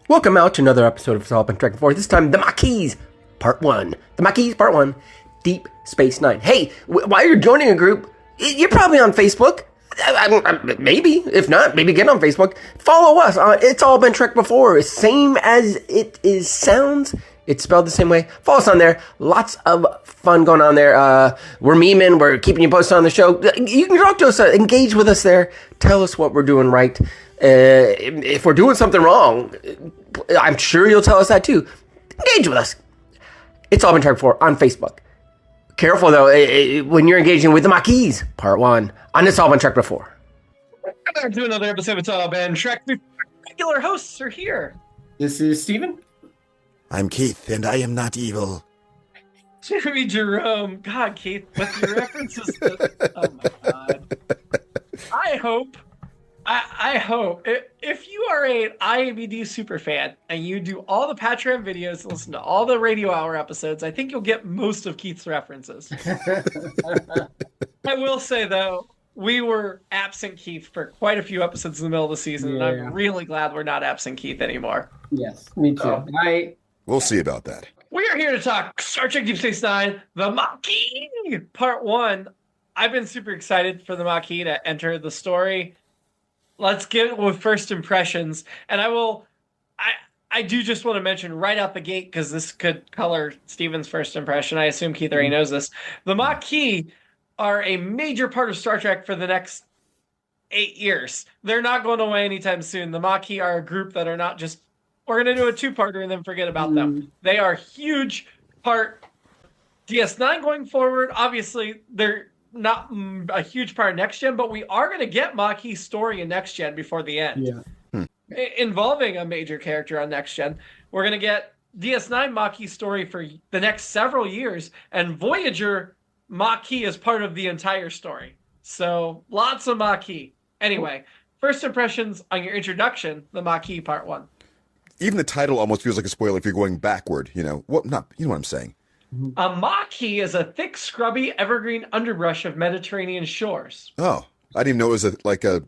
Welcome out to another episode of It's All Been Trek Before. This time, the Maquis, Part 1. The Maquis, Part 1, Deep Space Nine. Hey, while you're joining a group, you're probably on Facebook. Maybe. If not, maybe get on Facebook. Follow us on It's All Been Trek Before. Same as it is sounds. It's spelled the same way. Follow us on there. Lots of fun going on there. We're memeing. We're keeping you posted on the show. You can talk to us. Engage with us there. Tell us what we're doing right. If we're doing something wrong, I'm sure you'll tell us that too. Engage with us. It's All Been Trek Before on Facebook. Careful though, when you're engaging with the Maquis, Part 1 on It's All Been Trek Before. Welcome back to another episode of It's All Been Trek Before. Regular hosts are here. This is Steven. I'm Keith, and I am not evil. Jimmy-Jerome. God, Keith, with your references to... Oh my God. I hope, if you are an IABD superfan and you do all the Patreon videos, listen to all the Radio Hour episodes, I think you'll get most of Keith's references. I will say, though, we were absent Keith for quite a few episodes in the middle of the season, and I'm really glad we're not absent Keith anymore. Yes, me too. We'll see about that. We are here to talk Star Trek Deep Space Nine, the Maquis, Part 1. I've been super excited for the Maquis to enter the story. Let's get with first impressions. And I do just want to mention right out the gate, because this could color Steven's first impression. I assume Keith already knows this. The Maquis are a major part of Star Trek for the next 8 years. They're not going away anytime soon. The Maquis are a group that are not just, we're going to do a two-parter and then forget about them. They are a huge part. DS9 going forward, obviously, they're not a huge part of Next Gen, but we are going to get Maquis' story in Next Gen before the end. Involving a major character on Next Gen. We're going to get DS9 Maquis' story for the next several years, and Voyager Maquis is part of the entire story. So, lots of Maquis. Anyway, first impressions on your introduction, the Maquis Part 1. Even the title almost feels like a spoiler if you're going backward, you know. You know what I'm saying. A Maquis is a thick, scrubby, evergreen underbrush of Mediterranean shores. Oh, I didn't even know it was a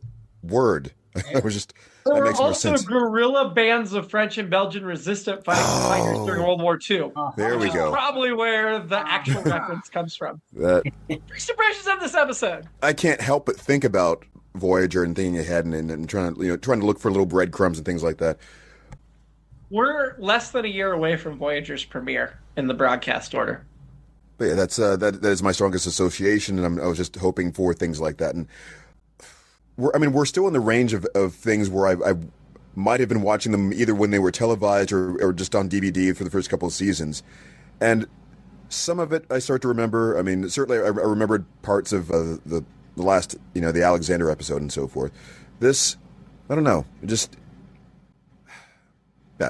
word. I was just, there that were makes more also sense. guerrilla bands of French and Belgian resistant fighters during World War II. There we go. Probably where the actual reference comes from. First impressions of this episode. I can't help but think about Voyager and thinking ahead and trying to look for little breadcrumbs and things like that. We're less than a year away from Voyager's premiere in the broadcast order. But yeah, that is my strongest association, and I was just hoping for things like that. And we're still in the range of things where I might have been watching them either when they were televised or just on DVD for the first couple of seasons. And some of it I start to remember. I mean, certainly I remembered parts of the last, the Alexander episode and so forth. This, I don't know,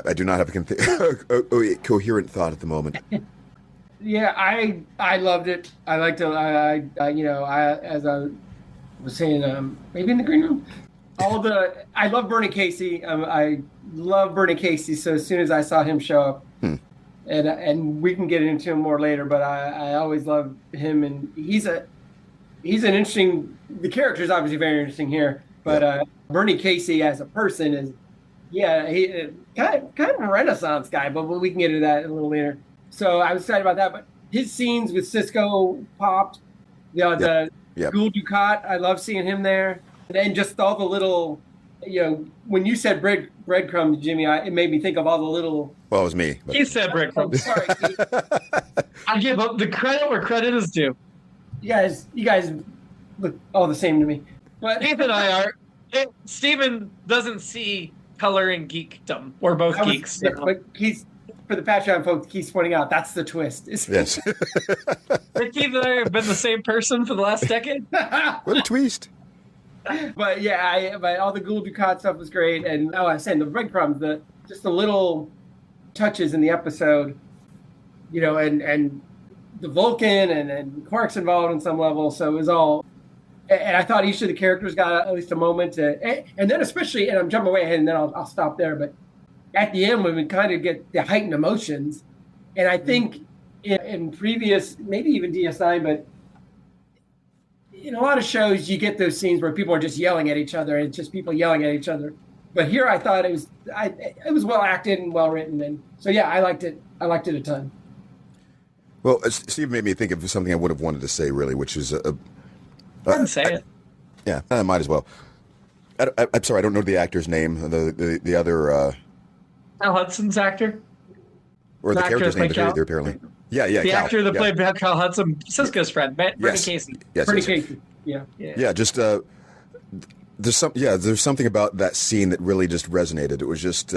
I do not have a coherent thought at the moment. Yeah, I loved it. I liked it. As I was saying, maybe in the green room. I love Bernie Casey. I love Bernie Casey. So as soon as I saw him show up, and we can get into him more later, but I always love him, and he's an interesting. The character is obviously very interesting here, but Bernie Casey as a person is. Yeah, he kind of a Renaissance guy, but we can get into that a little later. So I was excited about that. But his scenes with Sisko popped. The Gul Dukat, I love seeing him there. And just all the little, when you said breadcrumbs, Jimmy, it made me think of all the little. Well, it was me. He said breadcrumbs. Sorry, I give up the credit where credit is due. You guys look all the same to me. But Keith and I are. Steven doesn't see color and geekdom. We're both geeks. Yeah, but for the Patreon folks, Keith's pointing out that's the twist. Yes. Keith and I have been the same person for the last decade. What a twist. But yeah, but all the Gul Dukat stuff was great, and I was saying the breadcrumbs, just the little touches in the episode, and the Vulcan and Quark's involved in some level, so it was all. And I thought each of the characters got at least a moment to, and then especially, and I'm jumping way ahead, and then I'll stop there. But at the end, when we kind of get the heightened emotions, and I think in previous, maybe even DS9, but in a lot of shows, you get those scenes where people are just yelling at each other. It's just people yelling at each other. But here I thought it was well acted and well written, and so yeah, I liked it. I liked it a ton. Well, Steve made me think of something I would have wanted to say, really, which is Go ahead and say it. Yeah, I might as well. I'm sorry, I don't know the actor's name. The other Cal Hudson's actor. or the actor character's that name played Cal? either, apparently. Yeah, The Cal, actor that yeah. played Cal Hudson, Sisko's friend, Bernie Yes. Casey. Yes, Pretty yes. Casey. Yeah. Yeah, just there's something about that scene that really just resonated. It was just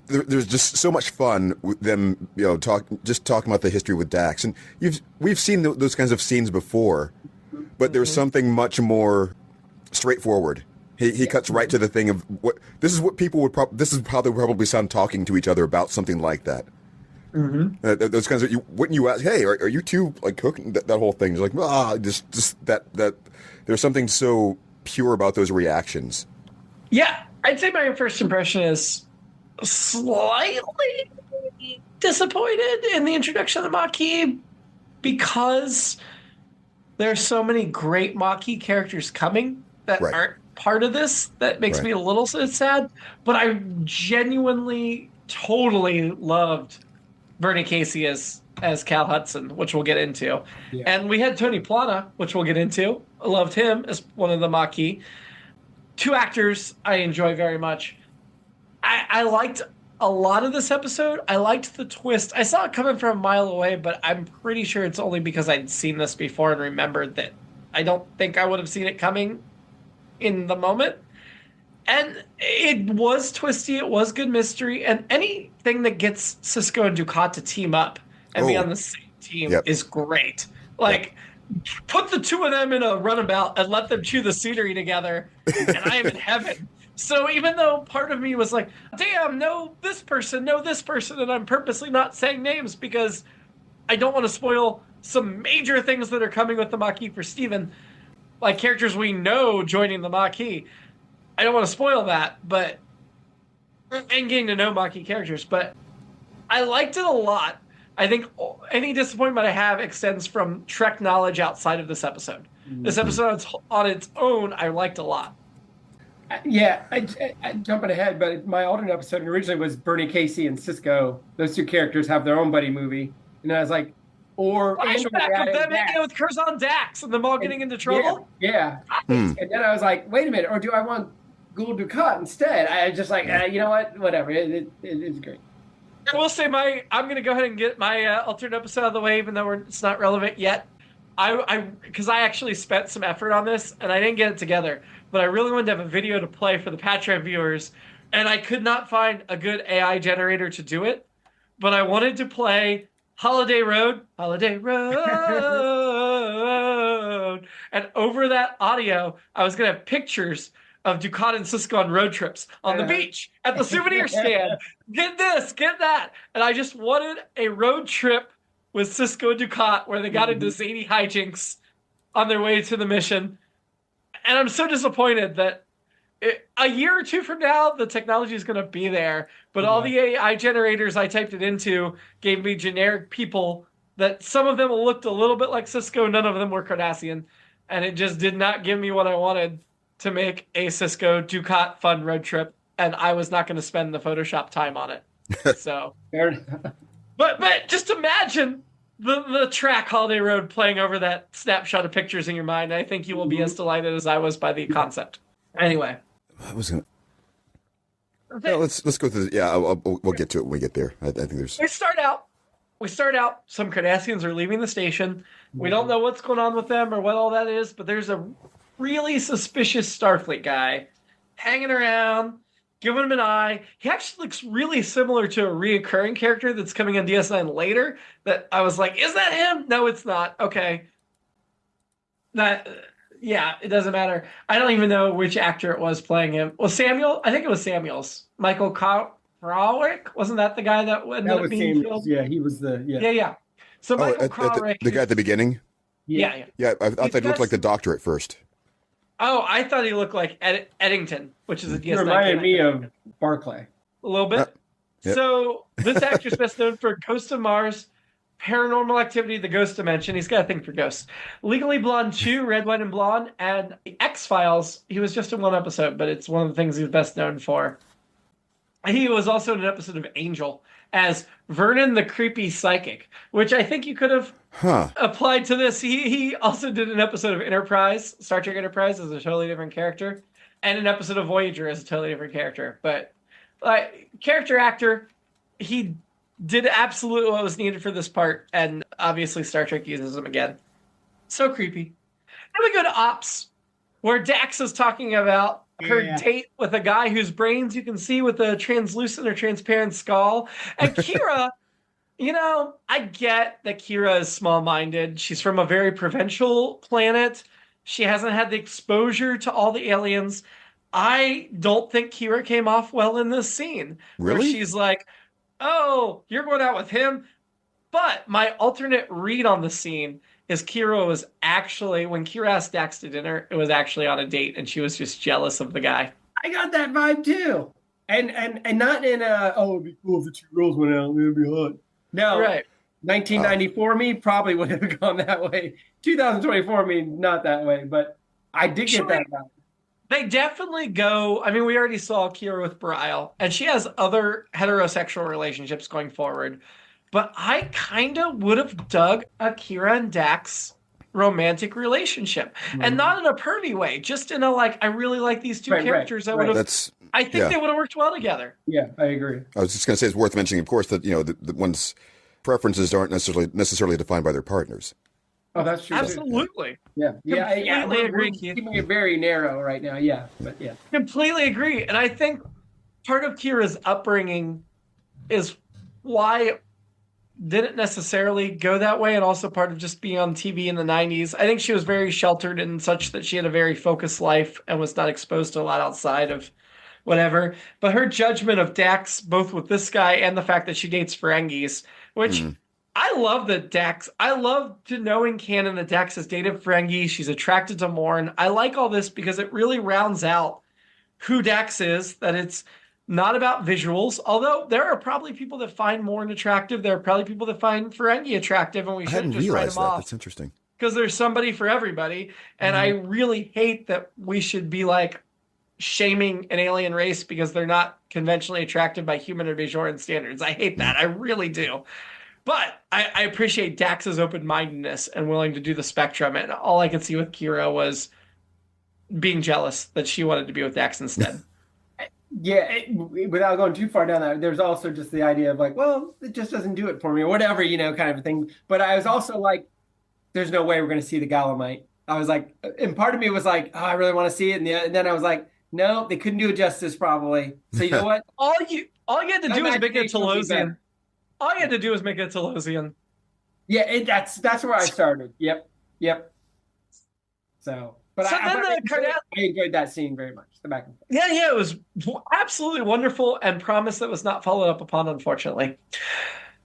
there's just so much fun with them, talking about the history with Dax, and we've seen those kinds of scenes before, but there's something much more straightforward. He cuts right to the thing of this is what people would this is how they would probably sound talking to each other about something like that. Mm-hmm. Those kinds of wouldn't you ask? Hey, are you two like cooking that whole thing? It's like just that there's something so pure about those reactions. Yeah, I'd say my first impression is slightly disappointed in the introduction of the Maquis because there's so many great Maquis characters coming that aren't part of this. That makes me a little sad. But I genuinely, totally loved Bernie Casey as Cal Hudson, which we'll get into. Yeah. And we had Tony Plana, which we'll get into. I loved him as one of the Maquis. Two actors I enjoy very much. I liked a lot of this episode. I liked the twist. I saw it coming from a mile away, but I'm pretty sure it's only because I'd seen this before and remembered that I don't think I would have seen it coming in the moment. And it was twisty. It was good mystery. And anything that gets Sisko and Dukat to team up and be on the same team is great. Like, put the two of them in a runabout and let them chew the scenery together, and I am in heaven. So even though part of me was like, damn, no this person, and I'm purposely not saying names because I don't want to spoil some major things that are coming with the Maquis for Steven, like characters we know joining the Maquis. I don't want to spoil that, but and getting to know Maquis characters, but I liked it a lot. I think any disappointment I have extends from Trek knowledge outside of this episode. This episode on its own, I liked a lot. Yeah, I'm jumping ahead, but my alternate episode originally was Bernie Casey and Sisko. Those two characters have their own buddy movie. And I was like, flashback of them hanging out with Curzon Dax and them all getting into trouble? Yeah. And then I was like, wait a minute, or do I want Ghoul Dukat instead? I just like, you know what? Whatever. It's great. I will say I'm going to go ahead and get my alternate episode out of the way, even though it's not relevant yet. Because I actually spent some effort on this, and I didn't get it together. But I really wanted to have a video to play for the Patreon viewers, and I could not find a good AI generator to do it. But I wanted to play Holiday Road, and over that audio, I was going to have pictures of Dukat and Sisko on road trips on the beach, at the souvenir stand. Get this, get that. And I just wanted a road trip with Sisko and Dukat where they got into zany hijinks on their way to the mission. And I'm so disappointed that a year or two from now, the technology is going to be there. But all the AI generators I typed it into gave me generic people that some of them looked a little bit like Sisko. None of them were Cardassian. And it just did not give me what I wanted to make a Sisko Dukat fun road trip. And I was not going to spend the Photoshop time on it. So, but just imagine the track Holiday Road playing over that snapshot of pictures in your mind. I think you will be as delighted as I was by the concept. Anyway, I was gonna. Yeah, let's go through. We'll get to it when we get there. I think there's. We start out. Some Cardassians are leaving the station. We don't know what's going on with them or what all that is, but there's a really suspicious Starfleet guy hanging around, giving him an eye. He actually looks really similar to a reoccurring character that's coming on DS9 later. That I was like, is that him? No, it's not. Okay. It doesn't matter. I don't even know which actor it was playing him. Well, Samuel? I think it was Samuels. Michael Krawick? Wasn't that the guy that ended up being killed? Yeah, he was the... Yeah. So Michael Krawick... The guy at the beginning? Yeah. Yeah, I thought he looked like the Doctor at first. Oh, I thought he looked like Eddington, which is a DS9. He reminded me of Barclay. A little bit. Yep. So this actor's best known for Ghost of Mars, Paranormal Activity, The Ghost Dimension. He's got a thing for ghosts. Legally Blonde 2, Red, White, and Blonde, and The X-Files. He was just in one episode, but it's one of the things he's best known for. He was also in an episode of Angel as Vernon the Creepy Psychic, which I think you could have applied to this. He also did an episode of Enterprise, Star Trek Enterprise, as a totally different character, and an episode of Voyager as a totally different character. But character actor, he did absolutely what was needed for this part, and obviously Star Trek uses him again. So creepy. Then we go to Ops, where Dax is talking about her date with a guy whose brains you can see with a translucent or transparent skull. And Kira, I get that Kira is small-minded. She's from a very provincial planet. She hasn't had the exposure to all the aliens. I don't think Kira came off well in this scene. Really? Where she's like, oh, you're going out with him? But my alternate read on the scene is Kira was actually, when Kira asked Dax to dinner, it was actually on a date, and she was just jealous of the guy. I got that vibe too. And not in it'd be cool if the two girls went out, it'd be hot. No, right. 1994 me probably would have gone that way. 2024 me, not that way, but I did get that vibe. They definitely go. I mean, we already saw Kira with Brile, and she has other heterosexual relationships going forward. But I kind of would have dug a Kira and Dax romantic relationship. And not in a pervy way, just in a, I really like these two characters. I think they would have worked well together. Yeah, I agree. I was just going to say it's worth mentioning, of course, that, that one's preferences aren't necessarily defined by their partners. Oh, that's true. Absolutely. Yeah. Completely agree, Keith. Keeping it very narrow right now. Yeah, but yeah. Completely agree. And I think part of Kira's upbringing is why it didn't necessarily go that way, and also part of just being on TV in the 90s. I think she was very sheltered in such that she had a very focused life and was not exposed to a lot outside of whatever. But her judgment of Dax, both with this guy and the fact that she dates Ferengis, which I love that Dax, I love to know in canon that Dax has dated Ferengi. She's attracted to Morn. I like all this because it really rounds out who Dax is, that it's not about visuals, although there are probably people that find Morn attractive. There are probably people that find Ferengi attractive, and we shouldn't just write them off. That's interesting. Because there's somebody for everybody, and I really hate that we should be shaming an alien race because they're not conventionally attracted by human or Bajoran standards. I hate that. I really do. But I appreciate Dax's open-mindedness and willing to do the spectrum, and all I could see with Kira was being jealous that she wanted to be with Dax instead. Yeah, without going too far down that, there's also just the idea of well, it just doesn't do it for me or whatever, kind of a thing. But I was also there's no way we're going to see the Galamite. I was and part of me was oh, I really want to see it. And then I was no, they couldn't do it justice probably. So you know what? all you had to do was make it Telosian. All you had to do was make it Telosian. Yeah, that's where I started. Yep. So. But I enjoyed that scene very much. The back and forth. Yeah, it was absolutely wonderful and promise that was not followed up upon, unfortunately.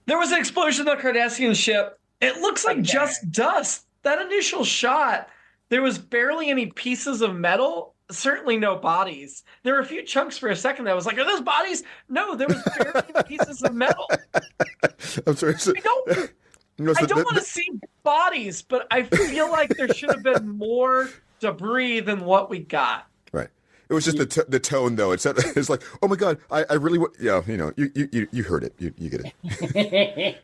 There was an explosion on the Cardassian ship. It looks like just dust. That initial shot, there was barely any pieces of metal, certainly no bodies. There were a few chunks for a second. I was like, are those bodies? No, there was barely any pieces of metal. I'm sorry. I don't want to see bodies, but I feel like there should have been more debris than what we got. Right. It was just the tone, though. It's like, oh my God, I really you heard it. You get it.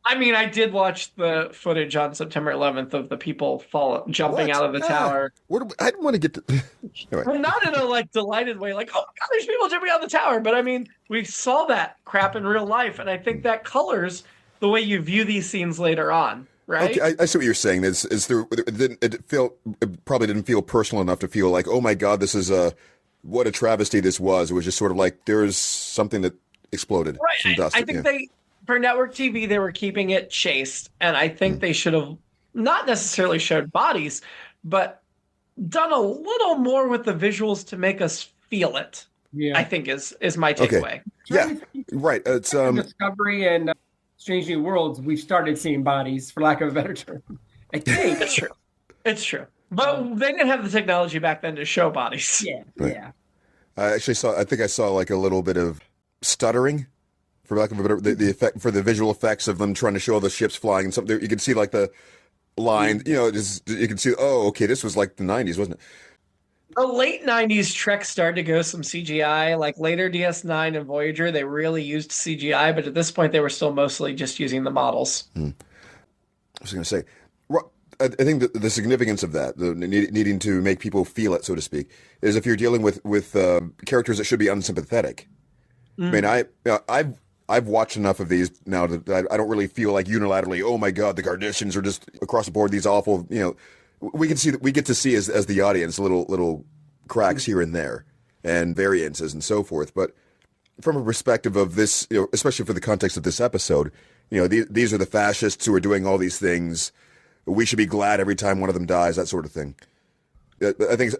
I mean, I did watch the footage on September 11th of the people jumping out of the tower. I didn't want to get to. Anyway. Well, not in a delighted way, oh my God, there's people jumping out of the tower. But I mean, we saw that crap in real life, and I think that colors the way you view these scenes later on. Right? Okay, I see what you're saying. It probably didn't feel personal enough to feel oh my God, this is what a travesty this was. It was just sort of there's something that exploded. Right. Some dust. I think for network TV, they were keeping it chaste, and I think they should have not necessarily showed bodies, but done a little more with the visuals to make us feel it. Yeah, I think is my takeaway. Okay. Yeah, right. It's Discovery and Strange New Worlds, we've started seeing bodies, for lack of a better term. I think it's true. But they didn't have the technology back then to show bodies. Yeah, right. Yeah. I think I saw a little bit of stuttering for lack of a better, the effect for the visual effects of them trying to show all the ships flying and something. You can see like the line, just, you can see, oh, okay, this was like the 90s, wasn't it? The late 90s Trek started to go some CGI. Like later DS9 and Voyager, they really used CGI, but at this point, they were still mostly just using the models. I was going to say, I think that the significance of that, the needing to make people feel it, so to speak, is if you're dealing with characters that should be unsympathetic. I mean, I've watched enough of these now that I don't really feel like unilaterally, oh my God, the Cardassians are just across the board these awful. We get to see as the audience little cracks here and there and variances and so forth. But from a perspective of this, especially for the context of this episode, these are the fascists who are doing all these things. We should be glad every time one of them dies, that sort of thing. I think,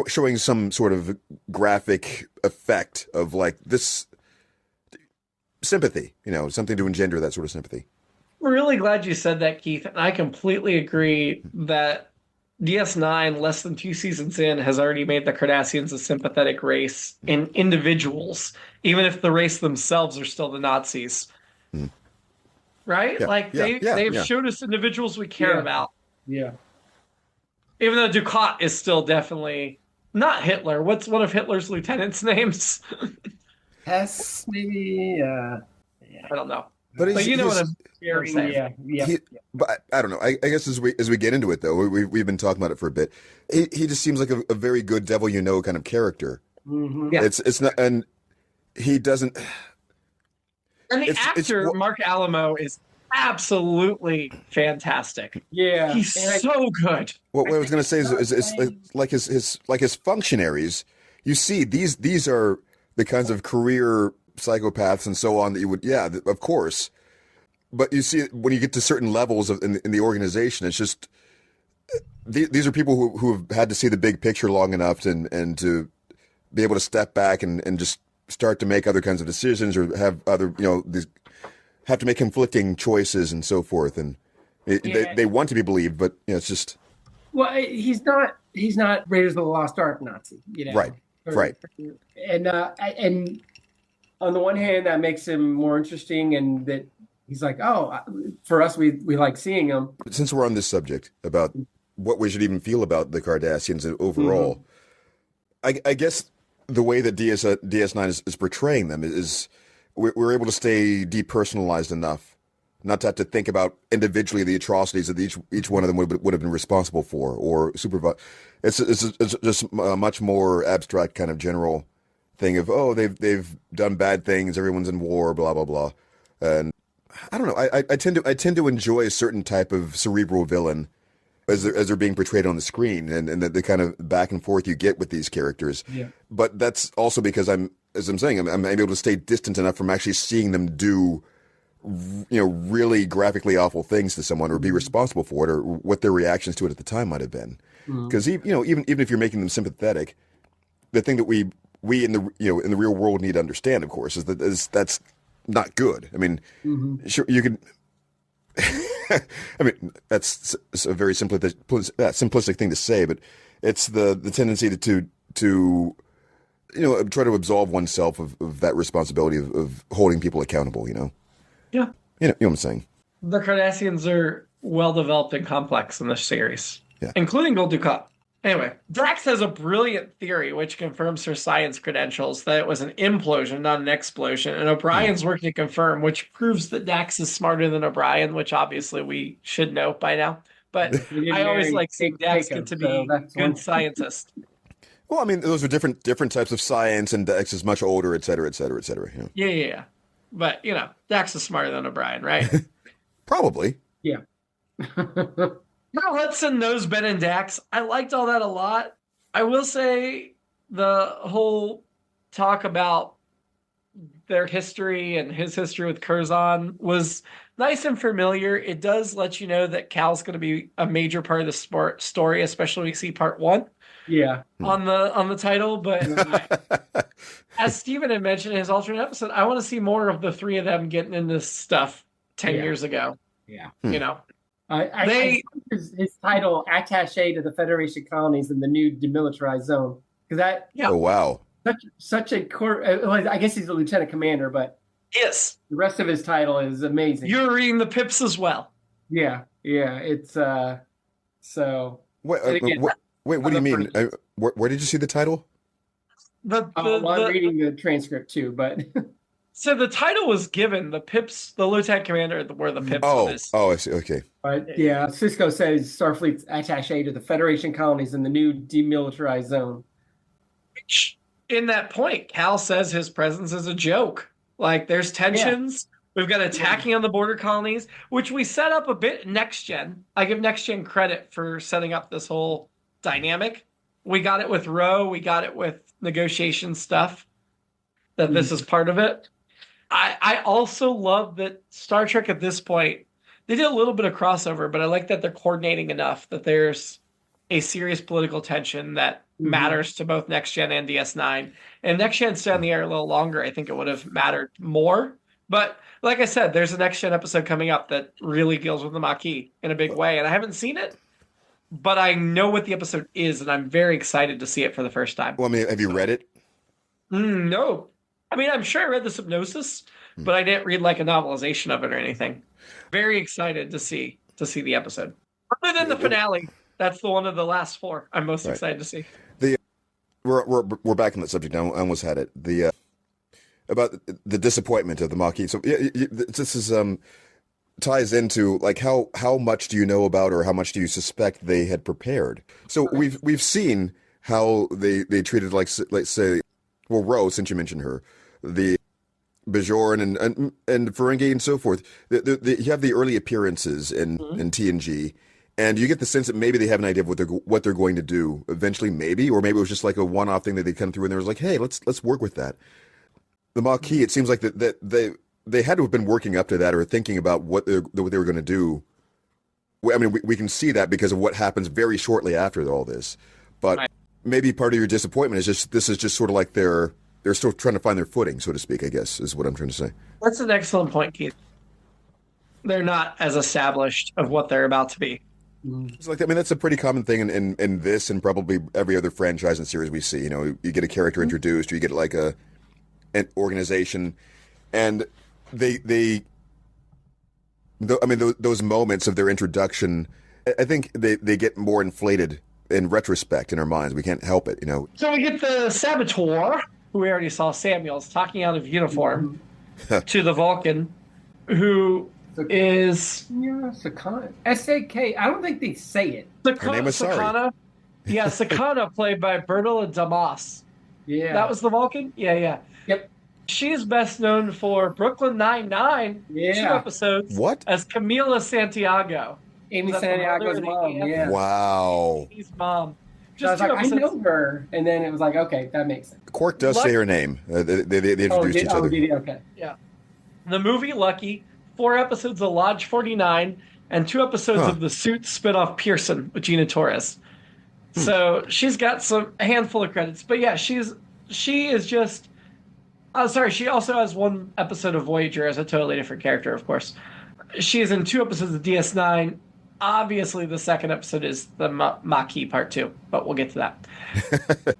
showing some sort of graphic effect of like this sympathy, something to engender that sort of sympathy. I'm really glad you said that, Keith. And I completely agree that DS9, less than 2 seasons in, has already made the Cardassians a sympathetic race in individuals, even if the race themselves are still the Nazis. Right? They've showed us individuals we care about. Yeah. Even though Dukat is still definitely not Hitler. What's one of Hitler's lieutenants' names? Hess, maybe. I don't know. But you know what I'm saying. Yeah. But I don't know. I guess as we get into it, though, we've been talking about it for a bit. He just seems like a very good devil kind of character. Mm-hmm. Yeah. It's not, and he doesn't. And the actor, Mark Alamo, is absolutely fantastic. Yeah, he's so good. What I was going to say is like his functionaries. You see, these are the kinds of career psychopaths and so on that you would, of course. But you see, when you get to certain levels in the organization, it's just these are people who have had to see the big picture long enough and to be able to step back and just start to make other kinds of decisions or have other, have to make conflicting choices and so forth. And they want to be believed, but it's just. Well, he's not Raiders of the Lost Ark Nazi, Right. Right. And on the one hand, that makes him more interesting, and that he's like, for us, we like seeing him. Since we're on this subject about what we should even feel about the Cardassians overall, I guess the way that DS9 is portraying them is we're able to stay depersonalized enough not to have to think about individually the atrocities that each one of them would have been responsible for or supervise. It's just a much more abstract kind of general thing of they've done bad things, everyone's in war, blah blah blah, and I don't know. I tend to enjoy a certain type of cerebral villain as they're being portrayed on the screen, and the kind of back and forth you get with these characters. Yeah. But that's also because I'm able to stay distant enough from actually seeing them do, really graphically awful things to someone or be responsible for it or what their reactions to it at the time might have been. Because even if you're making them sympathetic, the thing that we in the in the real world need to understand, of course, is that that's not good. I mean, sure you can. I mean, that's a very simplistic thing to say, but it's the tendency to try to absolve oneself of that responsibility of holding people accountable. Yeah. You know what I'm saying. The Cardassians are well developed and complex in this series, including Gul Dukat. Anyway, Dax has a brilliant theory which confirms her science credentials, that it was an implosion, not an explosion. And O'Brien's working to confirm, which proves that Dax is smarter than O'Brien, which obviously we should know by now. But I always like seeing Dax get to be a good scientist. Well, I mean, those are different types of science, and Dax is much older, et cetera, et cetera, et cetera. Yeah. But, Dax is smarter than O'Brien, right? Probably. Yeah. Now, Hudson knows Ben and Dax. I liked all that a lot. I will say the whole talk about their history and his history with Curzon was nice and familiar. It does let you know that Cal's going to be a major part of the story, especially when we see part 1. Yeah. On the title. But as Steven had mentioned in his alternate episode, I want to see more of the three of them getting into stuff 10 years ago. Yeah. I his title, Attaché to the Federation Colonies in the new demilitarized zone. Because that, Oh wow, such a core. Well, I guess he's a lieutenant commander, but Yes. The rest of his title is amazing. You're reading the pips as well. Yeah. It's so. Wait, And again, what do you mean? Where did you see the title? I'm reading the transcript too, but So the title was given. The pips, the lieutenant commander, were the pips. Oh, of this. I see. Okay. but yeah, Sisko says Starfleet's attaché to the Federation colonies in the new demilitarized zone. Which, in that point, Cal says his presence is a joke. Like, there's tensions. We've got attacking on the border colonies, which we set up a bit Next Gen. I give Next Gen credit for setting up this whole dynamic. We got it with Roe. We got it with negotiation stuff. That this is part of it. I also love that Star Trek at this point, they did a little bit of crossover, but I like that they're coordinating enough that there's a serious political tension that matters to both Next Gen and DS9. And Next Gen stayed on the air a little longer. I think it would have mattered more. But like I said, there's a Next Gen episode coming up that really deals with the Maquis in a big way. And I haven't seen it, but I know what the episode is, and I'm very excited to see it for the first time. Well, I mean, have you read it? No. I mean, I'm sure I read the synopsis, but I didn't read like a novelization of it or anything. Very excited to see the episode. Other than the finale, that's the one of the last four I'm most excited to see. We're back on that subject now. I almost had it. About the disappointment of the Maquis. So this is ties into like how much do you know about, or how much do you suspect they had prepared? So we've seen how they treated, like, let's say, well, Rose, since you mentioned her, the Bajoran and Ferengi and so forth. You have the early appearances in TNG, and you get the sense that maybe they have an idea of what they're going to do eventually, maybe, or maybe it was just like a one-off thing that they come through and they was like, hey, let's work with that. The Maquis, it seems like that they had to have been working up to that, or thinking about what they were going to do. I mean, we can see that because of what happens very shortly after all this, but maybe part of your disappointment is just this is just sort of like they're still trying to find their footing, so to speak, I guess, is what I'm trying to say. That's an excellent point, Keith. They're not as established of what they're about to be. It's like, I mean, that's a pretty common thing in this and probably every other franchise and series we see. You know, you get a character introduced, or you get like an organization, and those moments of their introduction, I think they get more inflated in retrospect in our minds. We can't help it, you know. So we get the Saboteur, who we already saw Samuels talking out of uniform, to the Vulcan, who is Sakana. S-A-K. I don't think they say it. Her name is Sakana. Yeah, Sakana, played by Bertula Damas. Yeah. That was the Vulcan? Yeah. Yep. She's best known for Brooklyn Nine-Nine, 2 episodes, What? as Camila Santiago. Amy Is that the Santiago's mother? mom. Yeah. Wow. His mom. So I was Just 2 like, I episodes. know her, and then it was like, okay, that makes sense. Quark does say her name. They introduced each other. Did he? Okay. Yeah. The movie Lucky, 4 episodes of Lodge 49, and 2 episodes of the Suits spinoff Pearson with Gina Torres. So she's got a handful of credits. But yeah, she is just... she also has 1 episode of Voyager as a totally different character, of course. She is in 2 episodes of DS9. Obviously, the second episode is the Maquis Part 2, but we'll get to that.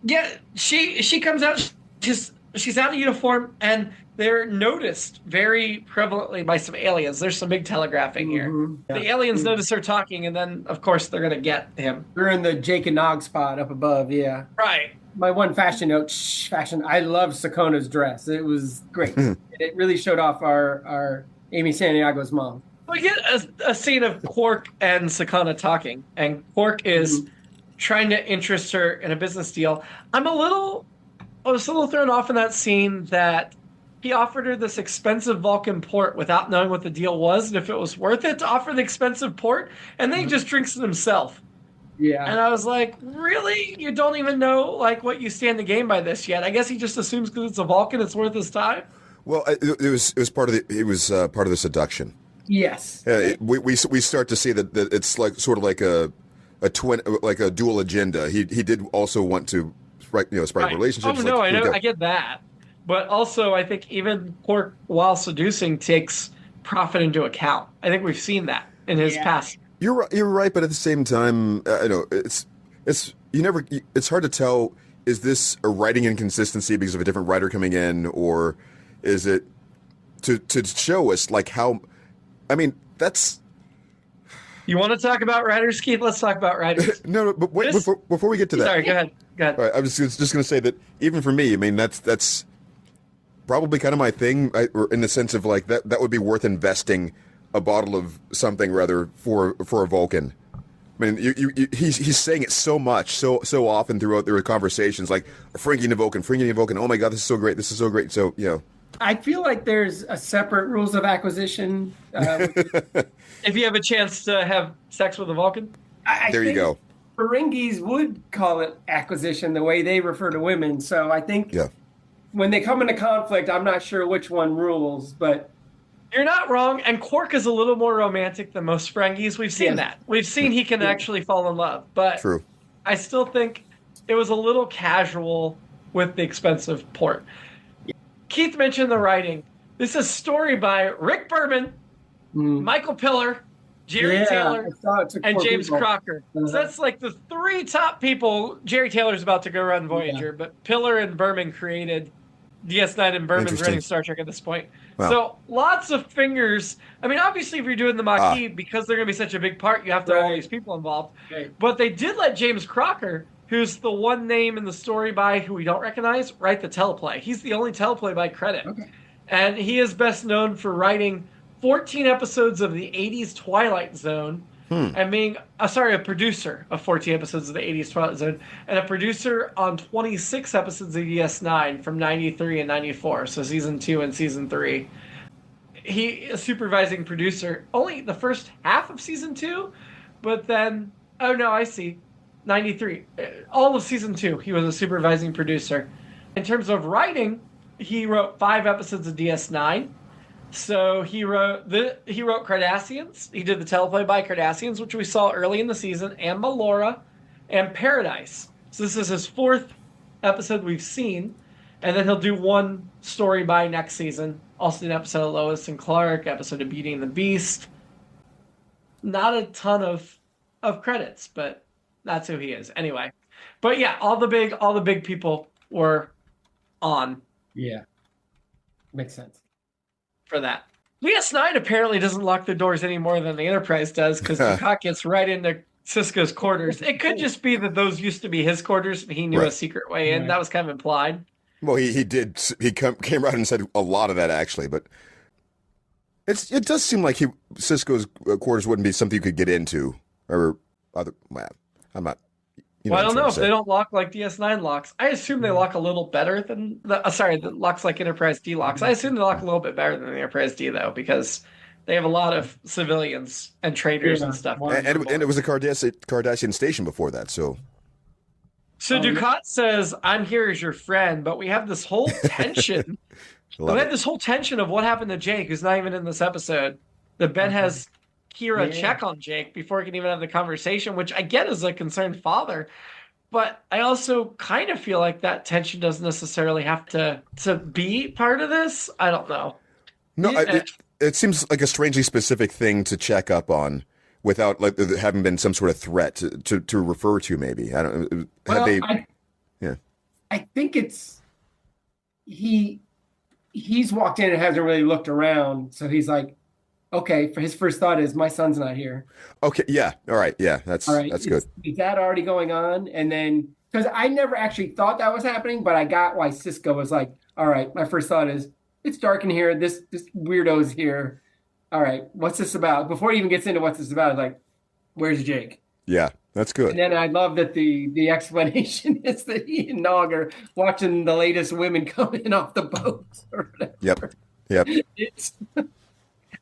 Yeah, she comes out, she's out in uniform, and they're noticed very prevalently by some aliens. There's some big telegraphing here. Yeah. The aliens notice her talking, and then, of course, they're going to get him. They're in the Jake and Nog spot up above, yeah. Right. My one fashion note, I love Sakona's dress. It was great. It really showed off our Amy Santiago's mom. We get a scene of Quark and Sakana talking, and Quark is trying to interest her in a business deal. I was a little thrown off in that scene that he offered her this expensive Vulcan port without knowing what the deal was and if it was worth it to offer the expensive port, and then he just drinks it himself. Yeah. And I was like, really? You don't even know like what you stand to gain by this yet? I guess he just assumes because it's a Vulcan, it's worth his time. Well, it was part of the seduction. Yes. We start to see that it's like sort of like a twin, like a dual agenda. He did also want to spark relationships. Oh no, I know, I get that, but also I think even Quark, while seducing, takes profit into account. I think we've seen that in his past. You're right, but at the same time, I know it's hard to tell. Is this a writing inconsistency because of a different writer coming in, or is it to show us like how. I mean, that's. You want to talk about writers, Keith? Let's talk about writers. No, but wait, before we get to that. Sorry, go ahead. All right, I was just going to say that even for me, I mean, that's probably kind of my thing, or in the sense of like that would be worth investing a bottle of something rather for a Vulcan. I mean, he's saying it so much, so often throughout their conversations, like Frankie the Vulcan. Oh my God, this is so great. So I feel like there's a separate rules of acquisition. If you have a chance to have sex with a Vulcan, there you go. Ferengis would call it acquisition the way they refer to women. So I think when they come into conflict, I'm not sure which one rules, but you're not wrong. And Quark is a little more romantic than most Ferengis. We've seen that. We've seen he can actually fall in love. But true. I still think it was a little casual with the expense of port. Keith mentioned the writing. This is a story by Rick Berman, Michael Piller, Jerry Taylor, and James Crocker. So that's like the three top people. Jerry Taylor's about to go run Voyager, but Piller and Berman created DS9, and Berman's running Star Trek at this point. Wow. So lots of fingers. I mean, obviously, if you're doing the Maquis, because they're going to be such a big part, you have to have all these people involved. Right. But they did let James Crocker, who's the one name in the story by who we don't recognize, write the teleplay. He's the only teleplay by credit. Okay. And he is best known for writing 14 episodes of the 80s Twilight Zone and being, a producer of 14 episodes of the 80s Twilight Zone and a producer on 26 episodes of DS9 from 93 and 94, so season 2 and season 3. He is supervising producer only the first half of season 2, but then, 93. All of season 2, he was a supervising producer. In terms of writing, he wrote 5 episodes of DS9. So he wrote Cardassians. He did the teleplay by Cardassians, which we saw early in the season, and Melora, and Paradise. So this is his 4th episode we've seen, and then he'll do one story by next season. Also an episode of Lois and Clark, episode of Beauty and the Beast. Not a ton of credits, but that's who he is. Anyway, but yeah, all the big people were on. Yeah, makes sense. For that. DS9 apparently doesn't lock the doors any more than the Enterprise does because Dukat gets right into Sisko's quarters. It could just be that those used to be his quarters and he knew a secret way in. Right. That was kind of implied. Well, he did. He came out and said a lot of that actually, but it does seem like Sisko's quarters wouldn't be something you could get into or other. Well, I'm not. I don't know if they don't lock like DS9 locks. I assume they lock a little better than the locks like Enterprise D locks. I assume they lock a little bit better than the Enterprise D though, because they have a lot of civilians and traders and stuff. And it was a Cardassian station before that, so. So Dukat says, "I'm here as your friend," but we have this whole tension. This whole tension of what happened to Jake, who's not even in this episode. That Ben has Kira check on Jake before he can even have the conversation, which I get as a concerned father. But I also kind of feel like that tension doesn't necessarily have to be part of this. I don't know. No, it seems like a strangely specific thing to check up on without like there having been some sort of threat to refer to. Maybe I don't know. I think it's he's walked in and hasn't really looked around, so he's like, okay, for his first thought is my son's not here. Okay, yeah, all right, yeah, that's good. Is that already going on? And then because I never actually thought that was happening, but I got why Sisko was like, all right, my first thought is it's dark in here. This weirdo's here. All right, what's this about? Before he even gets into what's this about, it's like, where's Jake? Yeah, that's good. And then I love that the explanation is that he and Nog are watching the latest women come in off the boats or whatever. Yep.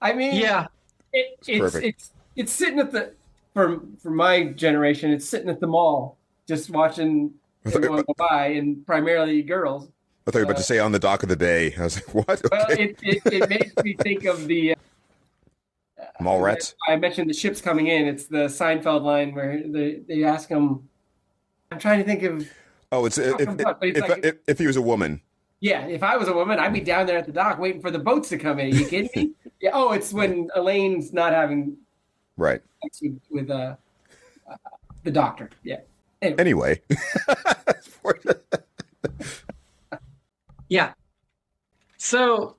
I mean, yeah, it's sitting at the for my generation. It's sitting at the mall, just watching everyone go by, and primarily girls. I thought you were about to say on the dock of the bay. I was like, what? Well, it makes me think of the Mallrats. I mentioned the ships coming in. It's the Seinfeld line where they ask him. I'm trying to think of. Oh, it's if he was a woman. Yeah, if I was a woman, I'd be down there at the dock waiting for the boats to come in. Are you kidding me? Yeah. Oh, it's when Elaine's not having sex with the doctor. Yeah. Anyway. Yeah. So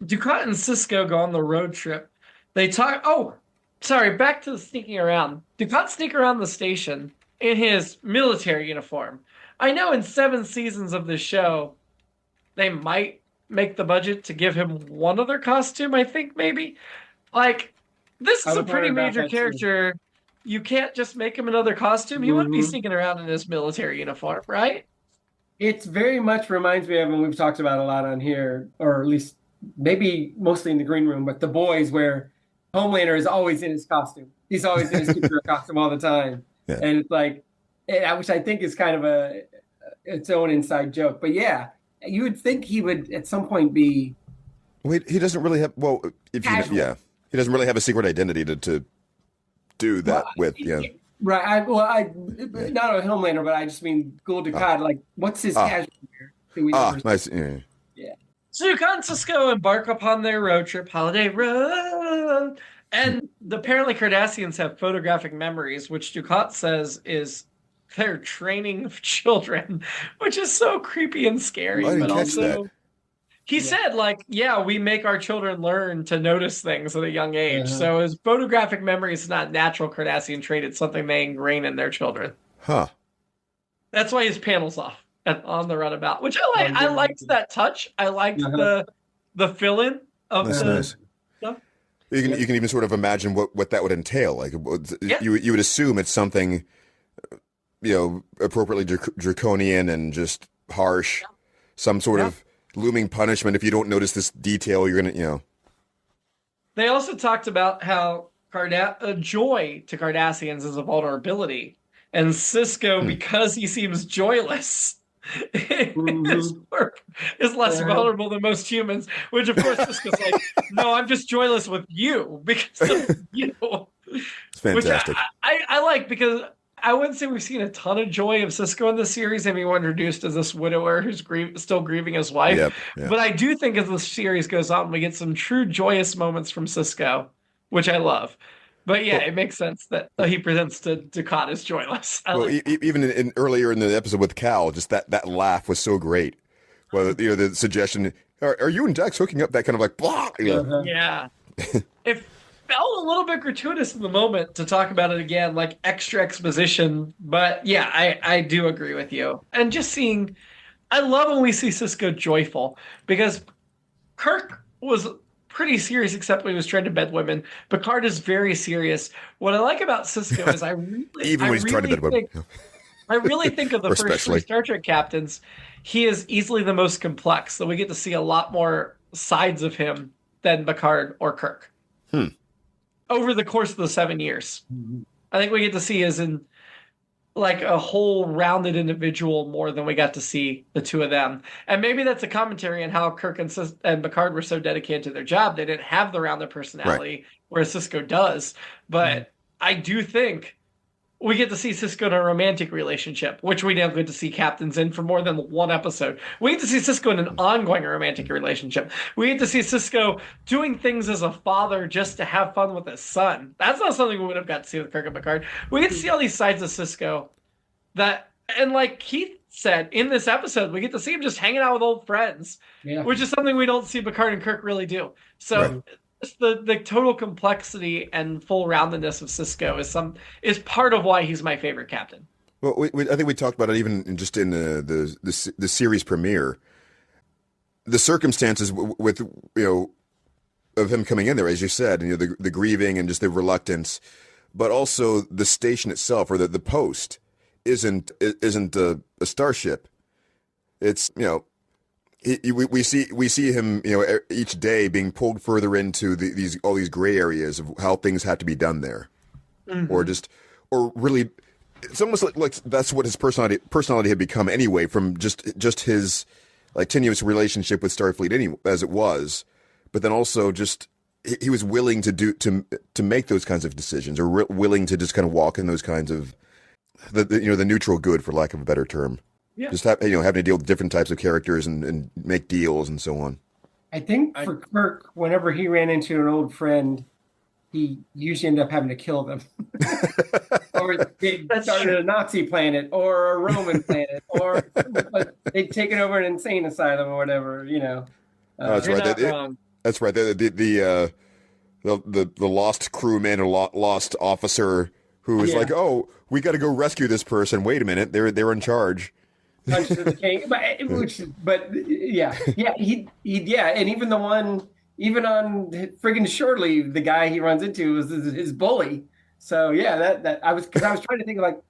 Dukat and Sisko go on the road trip. They talk. Oh, sorry. Back to the sneaking around. Dukat sneak around the station in his military uniform. I know in 7 seasons of this show, they might make the budget to give him one other costume. I think maybe. Like, this is a pretty major character. You can't just make him another costume. He wouldn't be sneaking around in his military uniform, right? It very much reminds me of, and we've talked about a lot on here, or at least maybe mostly in the green room, but The Boys, where Homelander is always in his costume. He's always in his superhero costume all the time. Yeah. And it's like, which I think is kind of its own inside joke. But yeah, you would think he would at some point be. Wait, he doesn't really have. Well, he doesn't really have a secret identity to do that with. Yeah. Right. Not a Homelander, but I just mean Gul Dukat. Like, what's his casual wear? Nice. Yeah. So Dukat and Sisko embark upon their road trip, holiday road. And apparently Cardassians have photographic memories, which Dukat says is their training of children, which is so creepy and scary. I didn't but catch also, that. he said, like, yeah, we make our children learn to notice things at a young age. So his photographic memory is not natural Cardassian trait. It's something they ingrain in their children. Huh. That's why his panel's off on the runabout, which I like. I liked that touch. I liked the fill-in of That's the nice. stuff. You can even sort of imagine what that would entail. Like you would assume it's something, appropriately draconian and just harsh, some sort of looming punishment if you don't notice this detail. You're gonna, They also talked about how joy to Cardassians is a vulnerability, and Sisko, because he seems joyless, his work is less vulnerable than most humans. Which, of course, Sisko's like, no, I'm just joyless with you because of you. It's fantastic. Which I like, because I wouldn't say we've seen a ton of joy of Sisko in this series. I mean, we're introduced as this widower who's still grieving his wife. Yep. But I do think as the series goes on, we get some true joyous moments from Sisko, which I love. But yeah, it makes sense that he presents to Dukat as joyless. Even earlier in the episode with Cal, just that laugh was so great. Well, the suggestion, are you and Dex hooking up? That kind of like, blah. Yeah. It felt a little bit gratuitous in the moment to talk about it again, like extra exposition. But yeah, I do agree with you. And just I love when we see Sisko joyful, because Kirk was pretty serious, except when he was trying to bed women. Picard is very serious. What I like about Sisko is I really think of the first 3 Star Trek captains, he is easily the most complex. So we get to see a lot more sides of him than Picard or Kirk. Over the course of the 7 years. I think we get to see as in like a whole rounded individual more than we got to see the two of them. And maybe that's a commentary on how Kirk and Picard were so dedicated to their job. They didn't have the rounded personality, whereas Sisko does. But I do think we get to see Sisko in a romantic relationship, which we don't get to see captains in for more than 1 episode. We get to see Sisko in an ongoing romantic relationship. We get to see Sisko doing things as a father just to have fun with his son. That's not something we would have got to see with Kirk and Picard. We get to see all these sides of Sisko and like Keith said, in this episode, we get to see him just hanging out with old friends, which is something we don't see Picard and Kirk really do. So the total complexity and full roundedness of Sisko is part of why he's my favorite captain. Well, I think we talked about it even in the series premiere. The circumstances with of him coming in there, as you said, the grieving and just the reluctance, but also the station itself, or the post isn't a starship. It's we see him each day being pulled further into all these gray areas of how things have to be done there, or really, it's almost like that's what his personality had become anyway, from just his like tenuous relationship with Starfleet as it was, but then also just he was willing to make those kinds of decisions, or willing to just kind of walk in those kinds of the neutral good, for lack of a better term. Yeah. Just having to deal with different types of characters and make deals and so on. I think for Kirk, whenever he ran into an old friend, he usually ended up having to kill them. Or they started a Nazi planet or a Roman planet, or they'd taken over an insane asylum or whatever, That's right. Not wrong. That's right. The lost crewman or lost officer who is like, oh, we got to go rescue this person. Wait a minute, they're in charge. Punches of the king, but yeah, and even the one, even on friggin' shore leave, the guy he runs into was his bully. So yeah, that I was trying to think of like,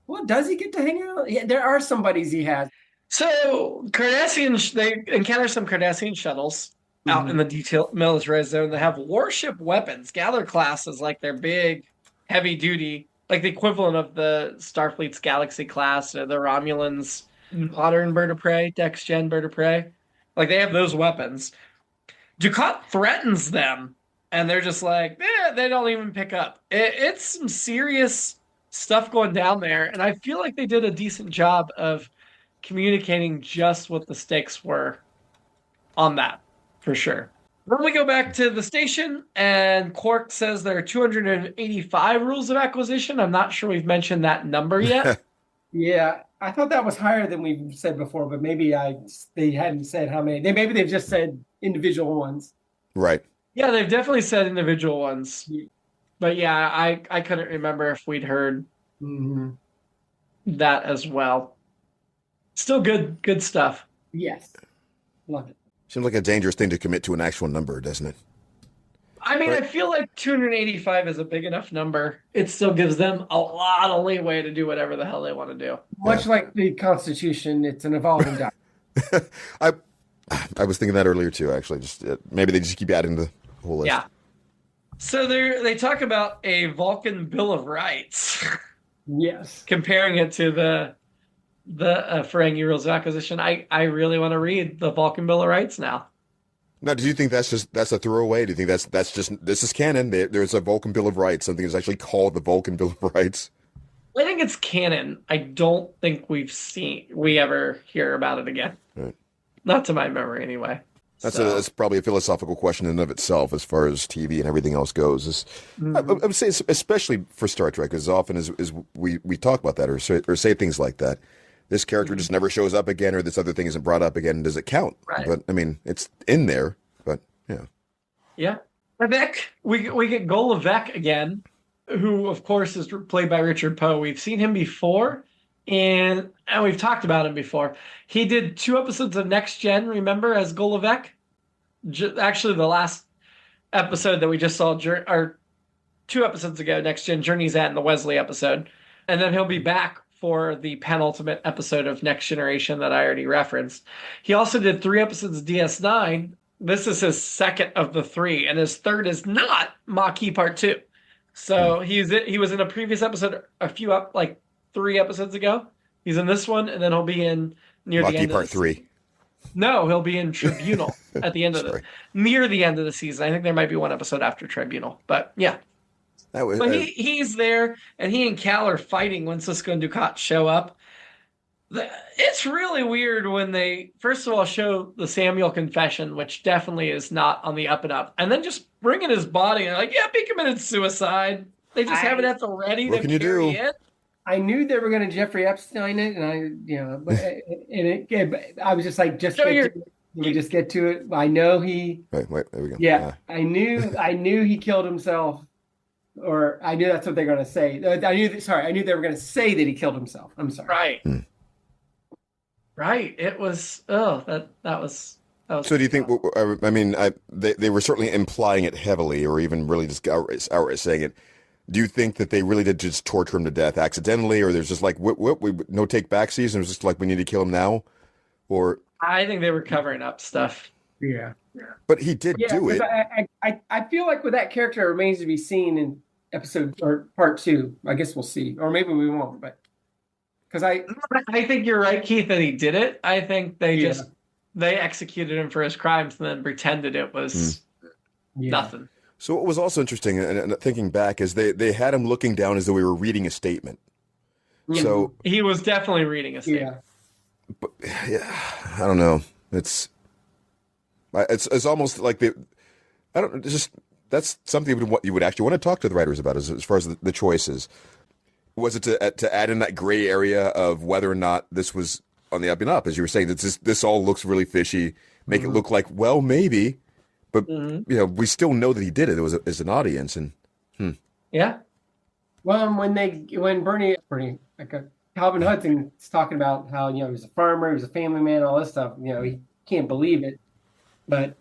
well, does he get to hang out? Yeah, there are some buddies he has. So Cardassians, they encounter some Cardassian shuttles out in the military zone. They have warship weapons. Gather class is like their big, heavy duty, like the equivalent of the Starfleet's Galaxy class or the Romulans' modern bird of prey, Dex Gen bird of prey. Like they have those weapons. Dukat threatens them, and they're just like, they don't even pick up. It's some serious stuff going down there, and I feel like they did a decent job of communicating just what the stakes were on that, for sure. Then we go back to the station, and Quark says there are 285 rules of acquisition. I'm not sure we've mentioned that number yet. Yeah, I thought that was higher than we've said before, but maybe they hadn't said how many. Maybe they've just said individual ones. Right. Yeah, they've definitely said individual ones. But yeah, I couldn't remember if we'd heard that as well. Still good stuff. Yes. Love it. Seems like a dangerous thing to commit to an actual number, doesn't it? I mean, I feel like 285 is a big enough number. It still gives them a lot of leeway to do whatever the hell they want to do. Much like the Constitution, it's an evolving document. I was thinking that earlier too, actually. Just maybe they just keep adding the whole list. Yeah. So they talk about a Vulcan Bill of Rights. Yes. Comparing it to the Ferengi Rules of Acquisition. I really want to read the Vulcan Bill of Rights now. Now, do you think that's a throwaway? Do you think that's just this is canon? There's a Vulcan Bill of Rights. Something is actually called the Vulcan Bill of Rights. I think it's canon. I don't think we ever hear about it again. Right. Not to my memory, anyway. That's probably a philosophical question in and of itself, as far as TV and everything else goes. I would say, especially for Star Trek, as often as we talk about that or say things like that. This character just never shows up again, or this other thing isn't brought up again. Does it count? Right. But I mean, it's in there. But yeah. Yeah. Vec, we get Gola Vec again, who of course is played by Richard Poe. We've seen him before, and we've talked about him before. He did 2 episodes of Next Gen. Remember, as Gola Vec? Actually, the last episode that we just saw, or 2 episodes ago, Next Gen Journey's End, the Wesley episode, and then he'll be back for the penultimate episode of Next Generation that I already referenced. He also did 3 episodes of DS9. This is his second of the 3, and his third is not Maquis Part 2. So he was in a previous episode like 3 episodes ago. He's in this one, and then he'll be in near Maquis the end Part of the 3. No, he'll be in Tribunal at the end of near the end of the season. I think there might be 1 episode after Tribunal, but yeah. But he's there, and he and Cal are fighting when Sisko and Dukat show up. It's really weird when they, first of all, show the Samuel confession, which definitely is not on the up and up, and then just bring in his body and like, yep, he committed suicide. They just have it at the ready to carry it. I knew they were going to Jeffrey Epstein it, and I was just like, we just get to it. I know he. Wait, there we go. Yeah, I knew he killed himself. Or I knew that's what they're going to say. I knew they were going to say that he killed himself. I'm sorry. Right. Right. It was. That was. So do you think? I mean, they were certainly implying it heavily, or even really just outright saying it. Do you think that they really did just torture him to death accidentally, or there's just like no take back season? It was just like we need to kill him now, or I think they were covering up stuff. Yeah. But he did do it. I feel like with that character, it remains to be seen in episode or part 2. I guess we'll see, or maybe we won't. But because I think you're right, Keith, that he did it. I think they executed him for his crimes and then pretended it was nothing. So what was also interesting, and thinking back, is they had him looking down as though we were reading a statement. Yeah. So he was definitely reading a statement. Yeah. But, I don't know. It's almost like that's something you would actually want to talk to the writers about as far as the choices. Was it to add in that gray area of whether or not this was on the up and up, as you were saying, that this all looks really fishy, make it look like, well, maybe, but we still know that he did it. It was as an audience, and Yeah. Well, when Bernie, like Calvin Hudson's talking about how he was a farmer, he was a family man, all this stuff. He can't believe it, but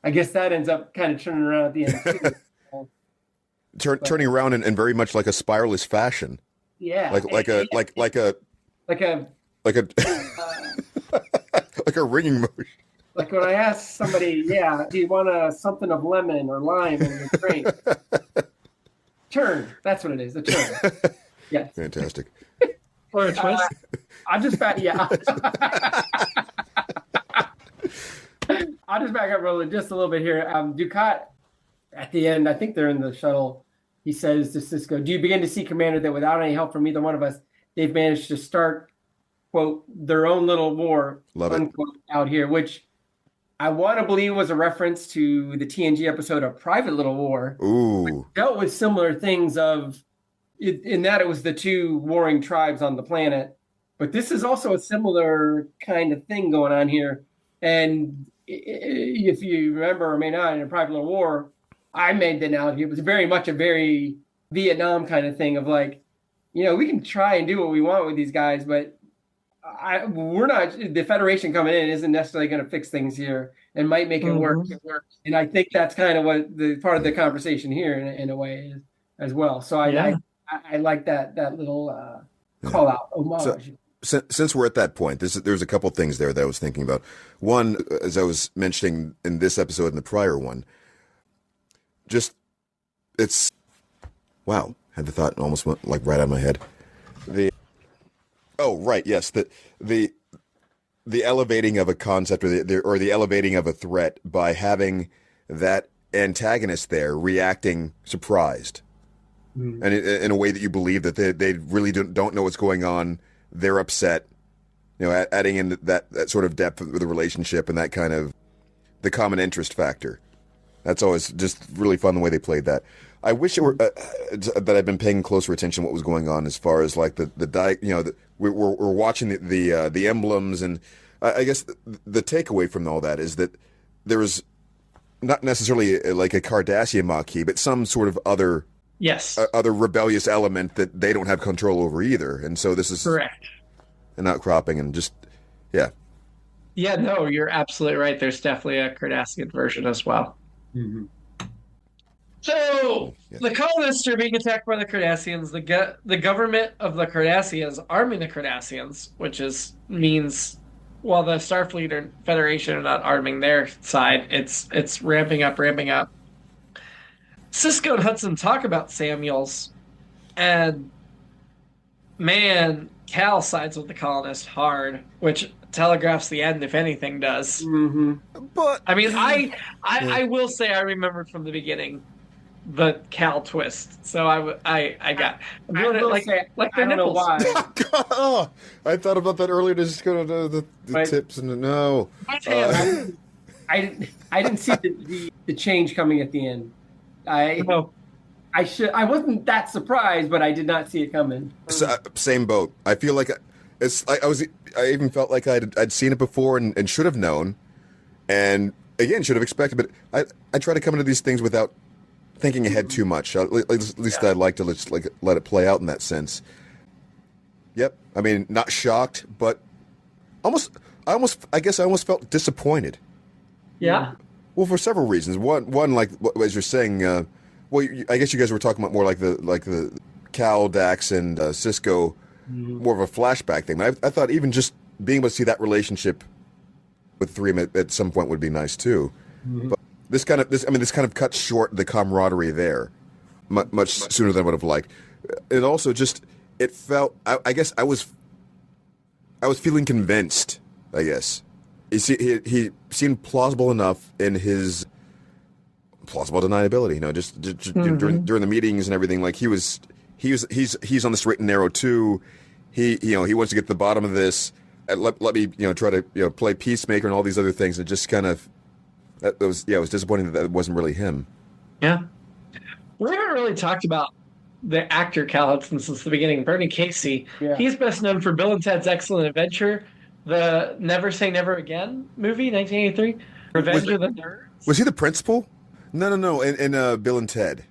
I guess that ends up kind of turning around at the end too. turning around in very much like a spiralist fashion. Yeah, like a like a like a ringing motion. Like when I ask somebody, do you want something of lemon or lime in your drink? Turn. That's what it is. A turn. Yes. Fantastic. Or a twist. I'll just back. Yeah. I'll just back up just a little bit here. Dukat, at the end, I think they're in the shuttle. He says to Sisko, "Do you begin to see, Commander, that without any help from either one of us, they've managed to start, quote, their own little war, unquote, out here," which I want to believe was a reference to the TNG episode of Private Little War. Ooh. Dealt with similar things in that it was the two warring tribes on the planet. But this is also a similar kind of thing going on here. And if you remember or may not, in Private Little War, I made the analogy. It was very much a very Vietnam kind of thing of like, we can try and do what we want with these guys, but we're not, the Federation coming in isn't necessarily going to fix things here and might make it work. And I think that's kind of what the part of the conversation here in a way is as well. So I like that little call out homage. So, since we're at that point, there's a couple things there that I was thinking about. One, as I was mentioning in this episode and the prior one, wow, had the thought almost went like right out of my head. The elevating of a concept or the elevating of a threat by having that antagonist there reacting surprised, and in a way that you believe that they really don't know what's going on. They're upset, adding in that sort of depth of the relationship and that kind of the common interest factor. That's always just really fun the way they played that. I wish it were that I'd been paying closer attention to what was going on as far as like we're watching the emblems, and I guess the takeaway from all that is that there was not necessarily like a Cardassian Maquis, but some sort of other rebellious element that they don't have control over either, and so this is correct. An outcropping, and just Yeah, no, you're absolutely right. There's definitely a Cardassian version as well. Mm-hmm. So, the colonists are being attacked by the Cardassians. The government of the Cardassians arming the Cardassians, which means while the Starfleet or Federation are not arming their side, it's ramping up. Sisko and Hudson talk about Samuels, and man, Cal sides with the colonists hard, which telegraphs the end, if anything does. Mm-hmm. But I mean, I will say I remembered from the beginning the Cal twist, so I got like I don't know why. I thought about that earlier. To just go to the tips and no. I didn't see the change coming at the end. I wasn't that surprised, but I did not see it coming. Same boat. I feel like I even felt like I'd seen it before and should have known, and again should have expected. But I try to come into these things without thinking ahead too much. At least I'd like to just let it play out in that sense. Yep. I mean, not shocked, but I guess I almost felt disappointed. Yeah. Well, for several reasons. One, like as you're saying, I guess you guys were talking about more like the Cal, Dax, and Sisko, more of a flashback thing. I thought even just being able to see that relationship with three of them at some point would be nice too. Mm-hmm. But this kind of cuts short the camaraderie there, much sooner than I would have liked. It also it felt. I guess I was feeling convinced. I guess. He seemed plausible enough in his plausible deniability. During the meetings and everything, like he's on the straight and narrow too. He wants to get to the bottom of this. And let me try to play peacemaker and all these other things. And just kind of it was disappointing that wasn't really him. Yeah, we haven't really talked about the actor Cal Hudson since the beginning. Bernie Casey. Yeah. He's best known for Bill and Ted's Excellent Adventure, the Never Say Never Again movie, 1983, Revenge of the Nerds. Was he the principal? No. In Bill and Ted.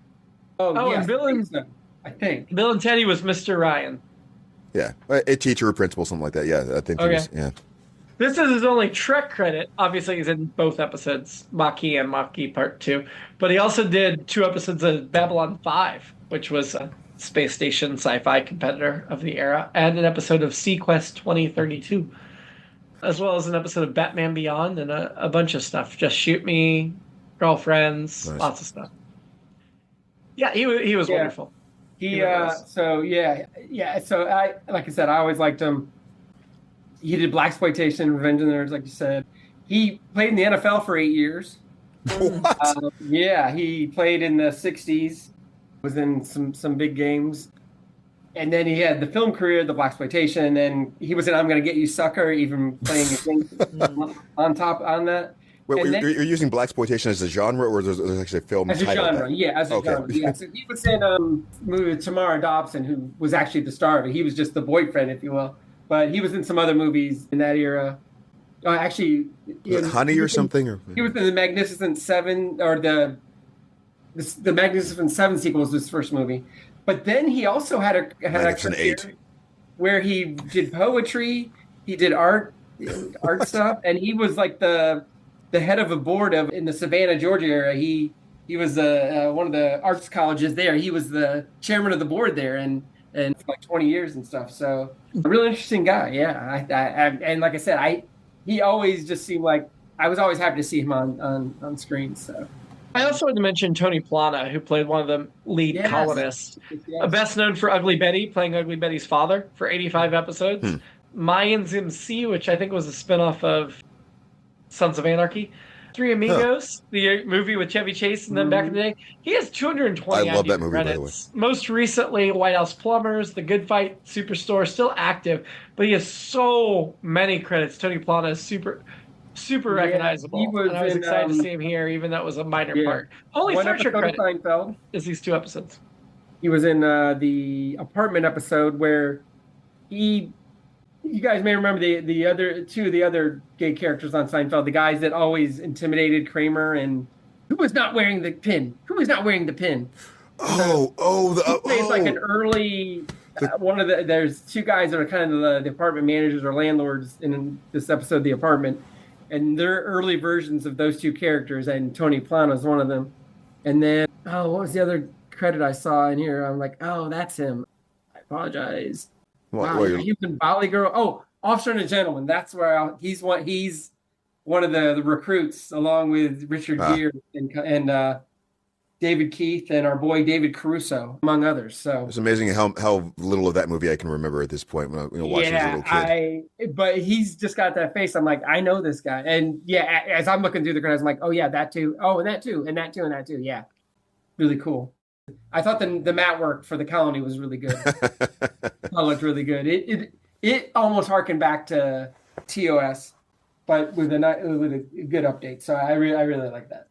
Oh, yes, and Bill and I think. Bill and Teddy was Mr. Ryan. Yeah, a teacher or principal, something like that. Yeah, I think. Okay. He was, yeah. This is his only Trek credit. Obviously, he's in both episodes, Maquis and Maquis Part 2. But he also did 2 episodes of Babylon 5, which was a space station sci-fi competitor of the era, and an episode of SeaQuest 2032, as well as an episode of Batman Beyond and a bunch of stuff. Just Shoot Me, Girlfriends, Nice. Lots of stuff. Yeah, he was wonderful. So I like I said, I always liked him. He did Blaxploitation, Revenge of the Nerds, like you said. He played in the NFL for 8 years. What? He played in the '60s. Was in some big games, and then he had the film career, the Blaxploitation, and he was in "I'm Gonna Get You, Sucker," even playing a game on that. Wait, And then- you're using blaxploitation as a genre, or there's actually a film As a title? genre, as a Okay. genre. Yeah. So he was in movie with Tamara Dobson, who was actually the star of it. He was just the boyfriend, if you will. But he was in some other movies in that era. Actually, Was it Honey or something? Or he was in the Magnificent Seven, or the Magnificent Seven sequel was his first movie. But then he also had a Magnificent career Eight, where he did poetry, he did art stuff, and he was like the head of a board in the Savannah, Georgia area. He was one of the arts colleges there. He was the chairman of the board there, and for like 20 years and stuff. So a really interesting guy. Yeah, and like I said, he always just seemed like I was always happy to see him on screen. So I also wanted to mention Tony Plana, who played one of the lead colonists. Yes. Best known for Ugly Betty, playing Ugly Betty's father for 85 episodes. Mayans MC, which I think was a spinoff of Sons of Anarchy. Three Amigos, the movie with Chevy Chase, and then back in the day, he has 220 I love that active movie, by the credits. Most recently, White House Plumbers, The Good Fight, Superstore, still active, but he has so many credits. Tony Plana is super recognizable. he was And I was in, excited to see him here, even though it was a minor part. Only one Star Trek episode of credit Seinfeld. is these 2 episodes. He was in the apartment episode where you guys may remember the other 2 of the other gay characters on Seinfeld, the guys that always intimidated Kramer, and who was not wearing the pin? He plays like an early one of there's 2 guys that are kind of the apartment managers or landlords in this episode of The Apartment, and they're early versions of those 2 characters, and Tony Plana is one of them. And then what was the other credit I saw in here? I'm like, oh, that's him. I apologize. Wow, he's in Valley Girl. Oh, Officer and a Gentleman. That's where he's one of the recruits, along with Richard Gere and David Keith and our boy David Caruso, among others. So it's amazing how little of that movie I can remember at this point when I watching as a little kid. But he's just got that face. I'm like, I know this guy, and as I'm looking through the credits, I'm like, oh yeah, that too. Oh, and that too, and that too, and that too. Yeah, really cool. I thought the mat work for the colony was really good. It looked really good. It almost harkened back to TOS, but with a good update. So I really like that.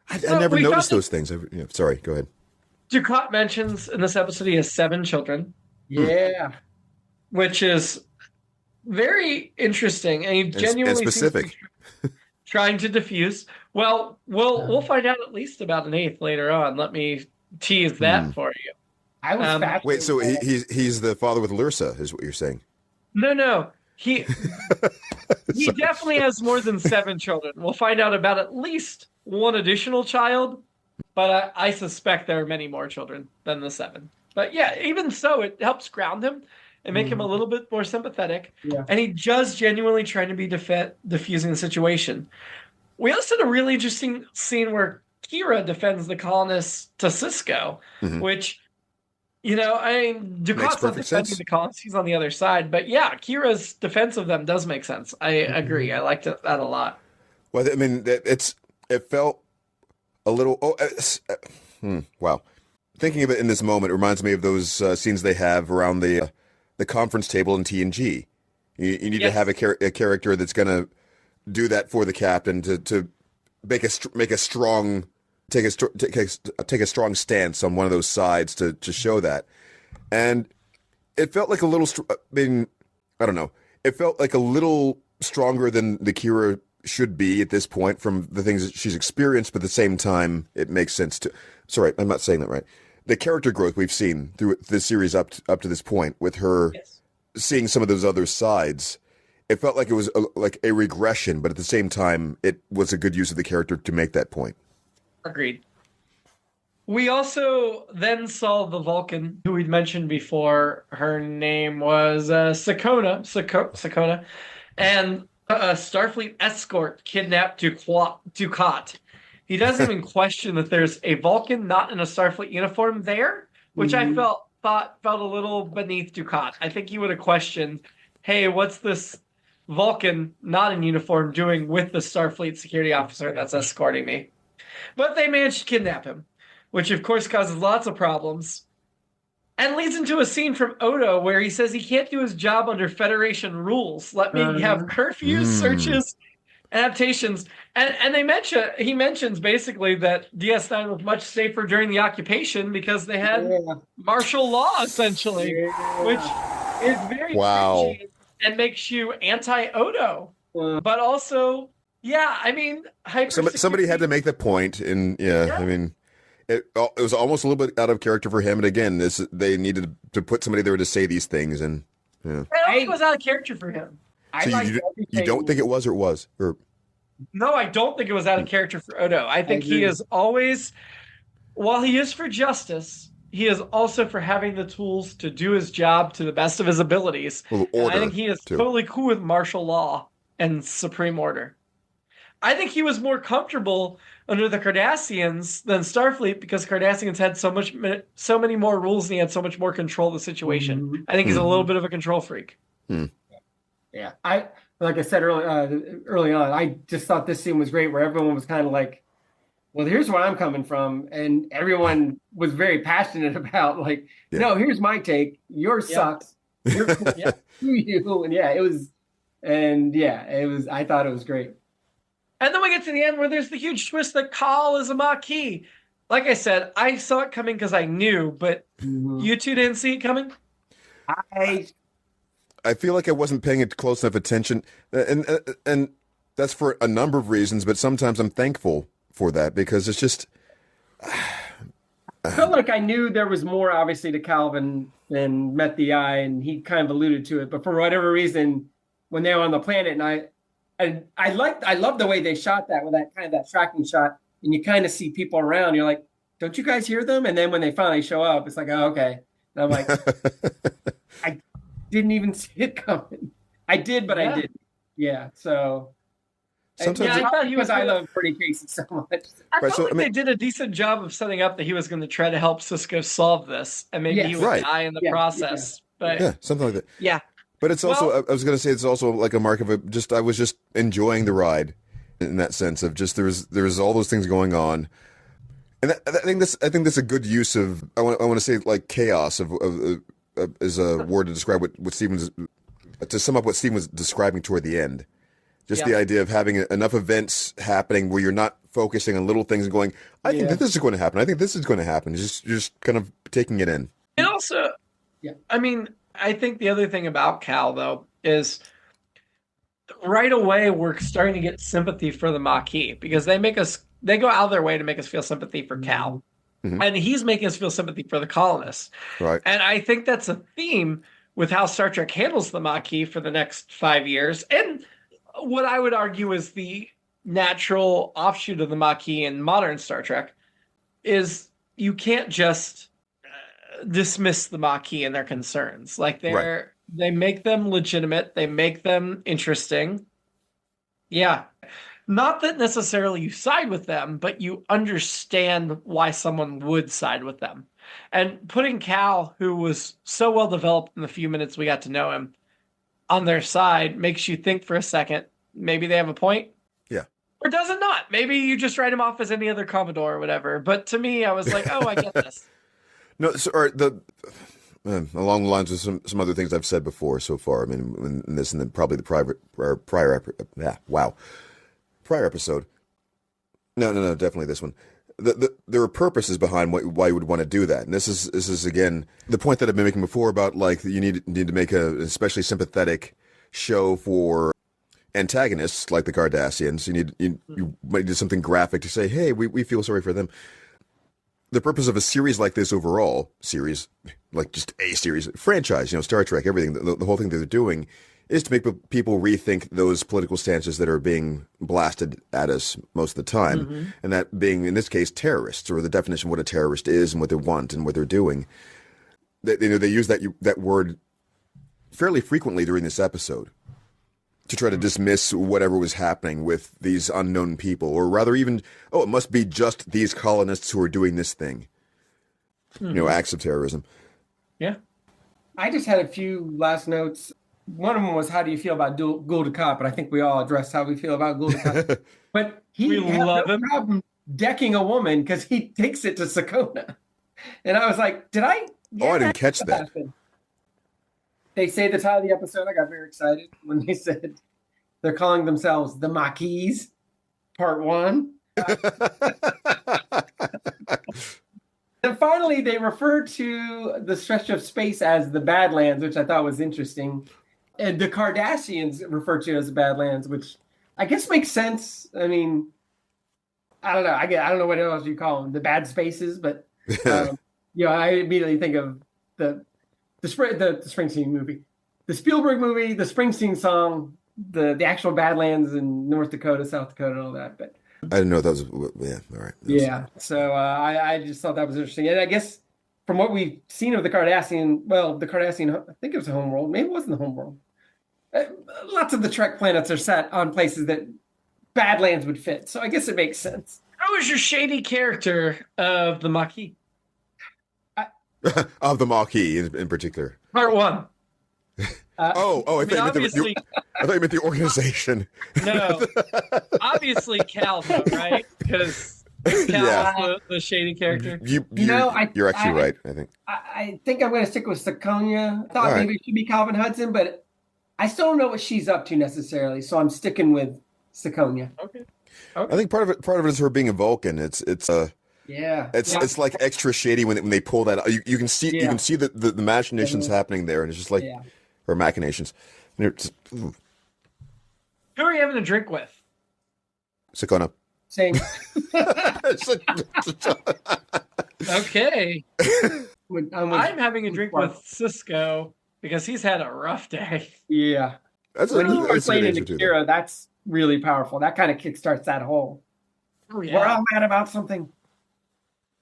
I never noticed those things. Sorry, go ahead. Dukat mentions in this episode he has 7 children. Yeah. Which is very interesting. And he genuinely specific. seems trying to diffuse. Well, we'll find out at least about an 8th later on. Let me tease that for you. I was fascinated. Wait, so he's the father with Lursa, is what you're saying? No. He definitely has more than 7 children. We'll find out about at least 1 additional child, but I suspect there are many more children than the 7. But yeah, even so, it helps ground him and make him a little bit more sympathetic. Yeah. And he does genuinely try to be diffusing the situation. We also had a really interesting scene where Kira defends the colonists to Sisko, which, Dukat's not defending the colonists. He's on the other side. But yeah, Kira's defense of them does make sense. I agree. I liked that a lot. Well, I mean, it felt a little... wow. Thinking of it in this moment reminds me of those scenes they have around the conference table in TNG. You need to have a character that's going to do that for the captain to take a strong stance on one of those sides to show that. And it felt like a little I don't know. It felt like a little stronger than the Kira should be at this point from the things that she's experienced, but at the same time, it makes sense to. Sorry, I'm not saying that right. The character growth we've seen through this series up to this point, with her seeing some of those other sides, it felt like it was like a regression, but at the same time, it was a good use of the character to make that point. Agreed. We also then saw the Vulcan, who we'd mentioned before. Her name was Sakona, and a Starfleet escort kidnapped Dukat. He doesn't even question that there's a Vulcan not in a Starfleet uniform there, which I thought felt a little beneath Dukat. I think he would have questioned, hey, what's this Vulcan not in uniform doing with the Starfleet security officer that's escorting me? But they managed to kidnap him, which of course causes lots of problems, and leads into a scene from Odo where he says he can't do his job under Federation rules. Let me have curfews, searches, adaptations. And he mentions basically that DS9 was much safer during the occupation because they had martial law, essentially, which is very cringy and makes you anti-Odo. But also, I mean, somebody had to make the point, and I mean, it was almost a little bit out of character for him. And again, they needed to put somebody there to say these things, and I don't think it was out of character for him. So you don't think it was, or it was, or? No, I don't think it was out of character for Odo. I think he is always, while he is for justice, he is also for having the tools to do his job to the best of his abilities. I think he is totally cool with martial law and supreme order. I think he was more comfortable under the Cardassians than Starfleet because Cardassians had so many more rules and he had so much more control of the situation. I think he's a little bit of a control freak. Yeah, like I said early on, I just thought this scene was great where everyone was kind of like, well, here's where I'm coming from. And everyone was very passionate about like, no, here's my take. Yours sucks. You're cool. You. And it was, I thought it was great. And then we get to the end where there's the huge twist that Kal is a Maquis. Like I said, I saw it coming because I knew, but you two didn't see it coming? I feel like I wasn't paying it close enough attention, and that's for a number of reasons. But sometimes I'm thankful for that because it's just. I felt like I knew there was more, obviously, to Calvin than met the eye, and he kind of alluded to it. But for whatever reason, when they were on the planet, and I love the way they shot that with that kind of that tracking shot, and you kind of see people around. You're like, don't you guys hear them? And then when they finally show up, it's like, oh, okay. And I'm like, I didn't even see it coming. I did, but I didn't. Yeah. So sometimes I thought because I love Bernie Casey so much. I felt like they did a decent job of setting up that he was going to try to help Sisko solve this, and maybe he would die in the process. But something like that. Yeah. But it's also, I was going to say, it's also like a mark of I was just enjoying the ride in that sense of just, there's all those things going on. And I think that's a good use of, I want to say like chaos is a word to describe what Stephen was, to sum up what Stephen was describing toward the end. Just the idea of having enough events happening where you're not focusing on little things and going, I think that this is going to happen. I think this is going to happen. Just kind of taking it in. And also, I mean, I think the other thing about Cal, though, is right away we're starting to get sympathy for the Maquis because they go out of their way to make us feel sympathy for Cal. Mm-hmm. And he's making us feel sympathy for the colonists. Right. And I think that's a theme with how Star Trek handles the Maquis for the next 5 years. And what I would argue is the natural offshoot of the Maquis in modern Star Trek is you can't just dismiss the Maquis and their concerns. Like they make them legitimate. They make them interesting. Yeah. Not that necessarily you side with them, but you understand why someone would side with them. And putting Cal, who was so well developed in the few minutes we got to know him, on their side makes you think for a second, maybe they have a point. Yeah. Or does it not? Maybe you just write him off as any other Commodore or whatever. But to me, I was like, oh, I get this. No, so, along the lines of some other things I've said before so far. I mean, in this and then probably the prior episode. No, definitely this one. There are purposes behind why you would want to do that, and this is again the point that I've been making before about like you need to make a especially sympathetic show for antagonists like the Cardassians. You might do something graphic to say, hey, we feel sorry for them. The purpose of a series like this overall, like just a series, franchise, Star Trek, everything, the whole thing that they're doing is to make people rethink those political stances that are being blasted at us most of the time. And that being, in this case, terrorists, or the definition of what a terrorist is and what they want and what they're doing. They use that word fairly frequently during this episode to try to dismiss whatever was happening with these unknown people, or rather even, it must be just these colonists who are doing this thing. Acts of terrorism. Yeah. I just had a few last notes. One of them was, how do you feel about Dukat? But I think we all addressed how we feel about Dukat. But he had no problem decking a woman because he takes it to Sakona. And I was like, did I? Yeah, I didn't catch that. Happened. They say the title of the episode. I got very excited when they said they're calling themselves the Maquis, Part 1. And finally, they referred to the stretch of space as the Badlands, which I thought was interesting. And the Cardassians referred to it as the Badlands, which I guess makes sense. I mean, I don't know. I don't know what else you call them, the bad spaces, but I immediately think of the Springsteen movie, the Spielberg movie, the Springsteen song, the actual Badlands in North Dakota, South Dakota, and all that. But I didn't know that was. Yeah, all right. Yeah, so I just thought that was interesting, and I guess from what we've seen of the Cardassian, I think it was a homeworld. Maybe it wasn't the homeworld. Lots of the Trek planets are set on places that Badlands would fit, so I guess it makes sense. How was your shady character of the Maquis? Of the Maquis in particular. Part 1. I thought you meant the organization. No, obviously Cal, though, right? Because Cal is the shady character. You're actually right, I think. I think I'm going to stick with Sakonia. I thought maybe it should be Calvin Hudson, but I still don't know what she's up to necessarily, so I'm sticking with Sakonia. Okay. I think part of it is her being a Vulcan. It's like extra shady when they pull that out. You can see the machinations happening there, and it's just like or machinations. Who are you having a drink with? Sakona. Same. Okay. I'm having a drink with Sisko because he's had a rough day. Yeah. When he starts playing in Akira, that's really powerful. That kind of kickstarts that whole. Oh, yeah. We're all mad about something.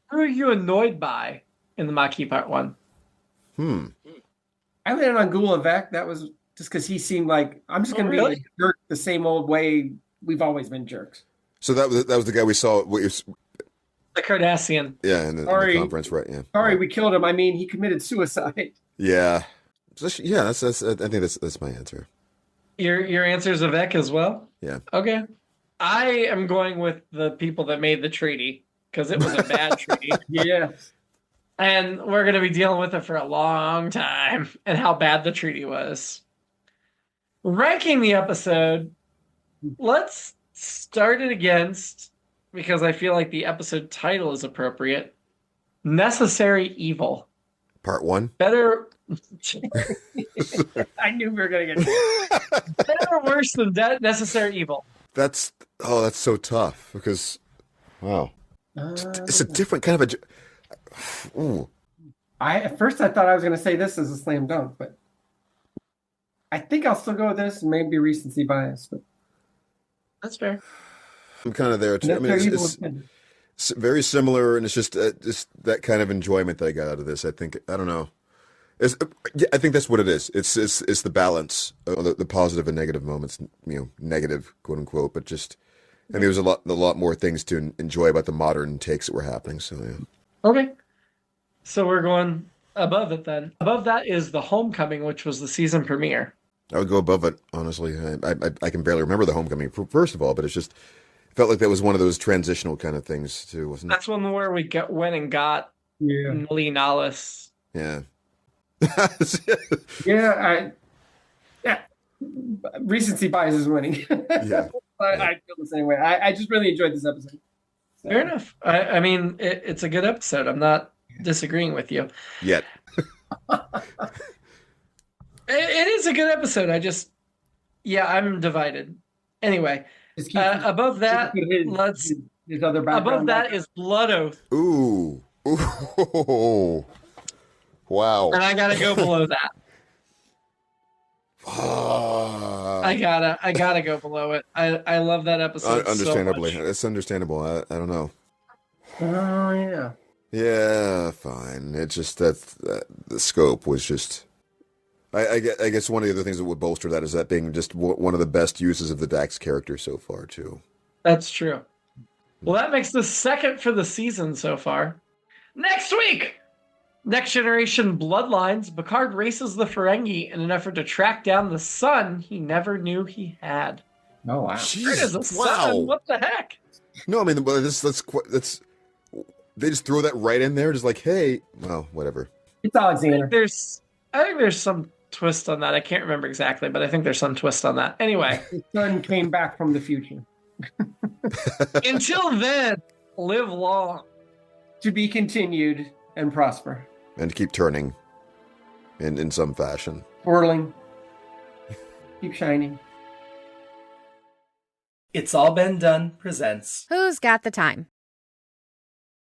Who are you annoyed by in the Maquis Part 1? I landed on Gulavec. That was just because he seemed like, I'm just going to be a jerk the same old way we've always been jerks. So that was the guy we saw. The Cardassian. Yeah, in the conference, right? Yeah. Sorry, we killed him. I mean, he committed suicide. Yeah. Yeah, that's I think that's my answer. Your answer is Avec as well? Yeah. Okay. I am going with the people that made the treaty because it was a bad treaty. Yeah. And we're going to be dealing with it for a long time and how bad the treaty was. Ranking the episode, let's start it against, because I feel like the episode title is appropriate, Necessary Evil. Part 1? Better... I knew we were going to get better or worse than Necessary Evil? That's so tough because, wow. It's a different kind of a... Ooh. At first I thought I was going to say this as a slam dunk, but I think I'll still go with this. Maybe recency bias, but that's fair. I'm kind of there too. I mean, it's very similar, and it's just that kind of enjoyment that I got out of this. I don't know. I think that's what it is. It's the balance of the positive and negative moments. Negative, quote unquote, but just. I mean, there's a lot more things to enjoy about the modern takes that were happening. So yeah. Okay. So we're going above it then. Above that is The Homecoming, which was the season premiere. I would go above it, honestly. I can barely remember The Homecoming, first of all, but it felt like that was one of those transitional kind of things, too, wasn't it? That's one where we went and got Lee Nollis. Yeah. Recency bias is winning. Yeah. I feel the same way. I just really enjoyed this episode. So. Fair enough. I mean, it's a good episode. I'm not disagreeing with you. Yet. It is a good episode. Yeah, I'm divided. Anyway, Just keep above that, his other background. above that is Blood Oath, Ooh. Ooh. Wow. and I gotta go below that. Ah. I gotta go below it. I love that episode. Understandably. So much. It's understandable. I don't know. Oh yeah. Yeah, fine. It's just that the scope was just. I guess one of the other things that would bolster that is that being just one of the best uses of the Dax character so far, too. That's true. Well, that makes the second for the season so far. Next week, Next Generation Bloodlines, Picard races the Ferengi in an effort to track down the son he never knew he had. Oh wow. There it is, a son. What the heck? No, I mean, that's they just throw that right in there, just like, hey, well, whatever. It's Alexander. I think there's some twist on that. I can't remember exactly, but I think there's some twist on that. Anyway. His son came back from the future. Until then, live long. To be continued and prosper. And keep turning in some fashion. Whirling. Keep shining. It's All Been Done presents. Who's got the time?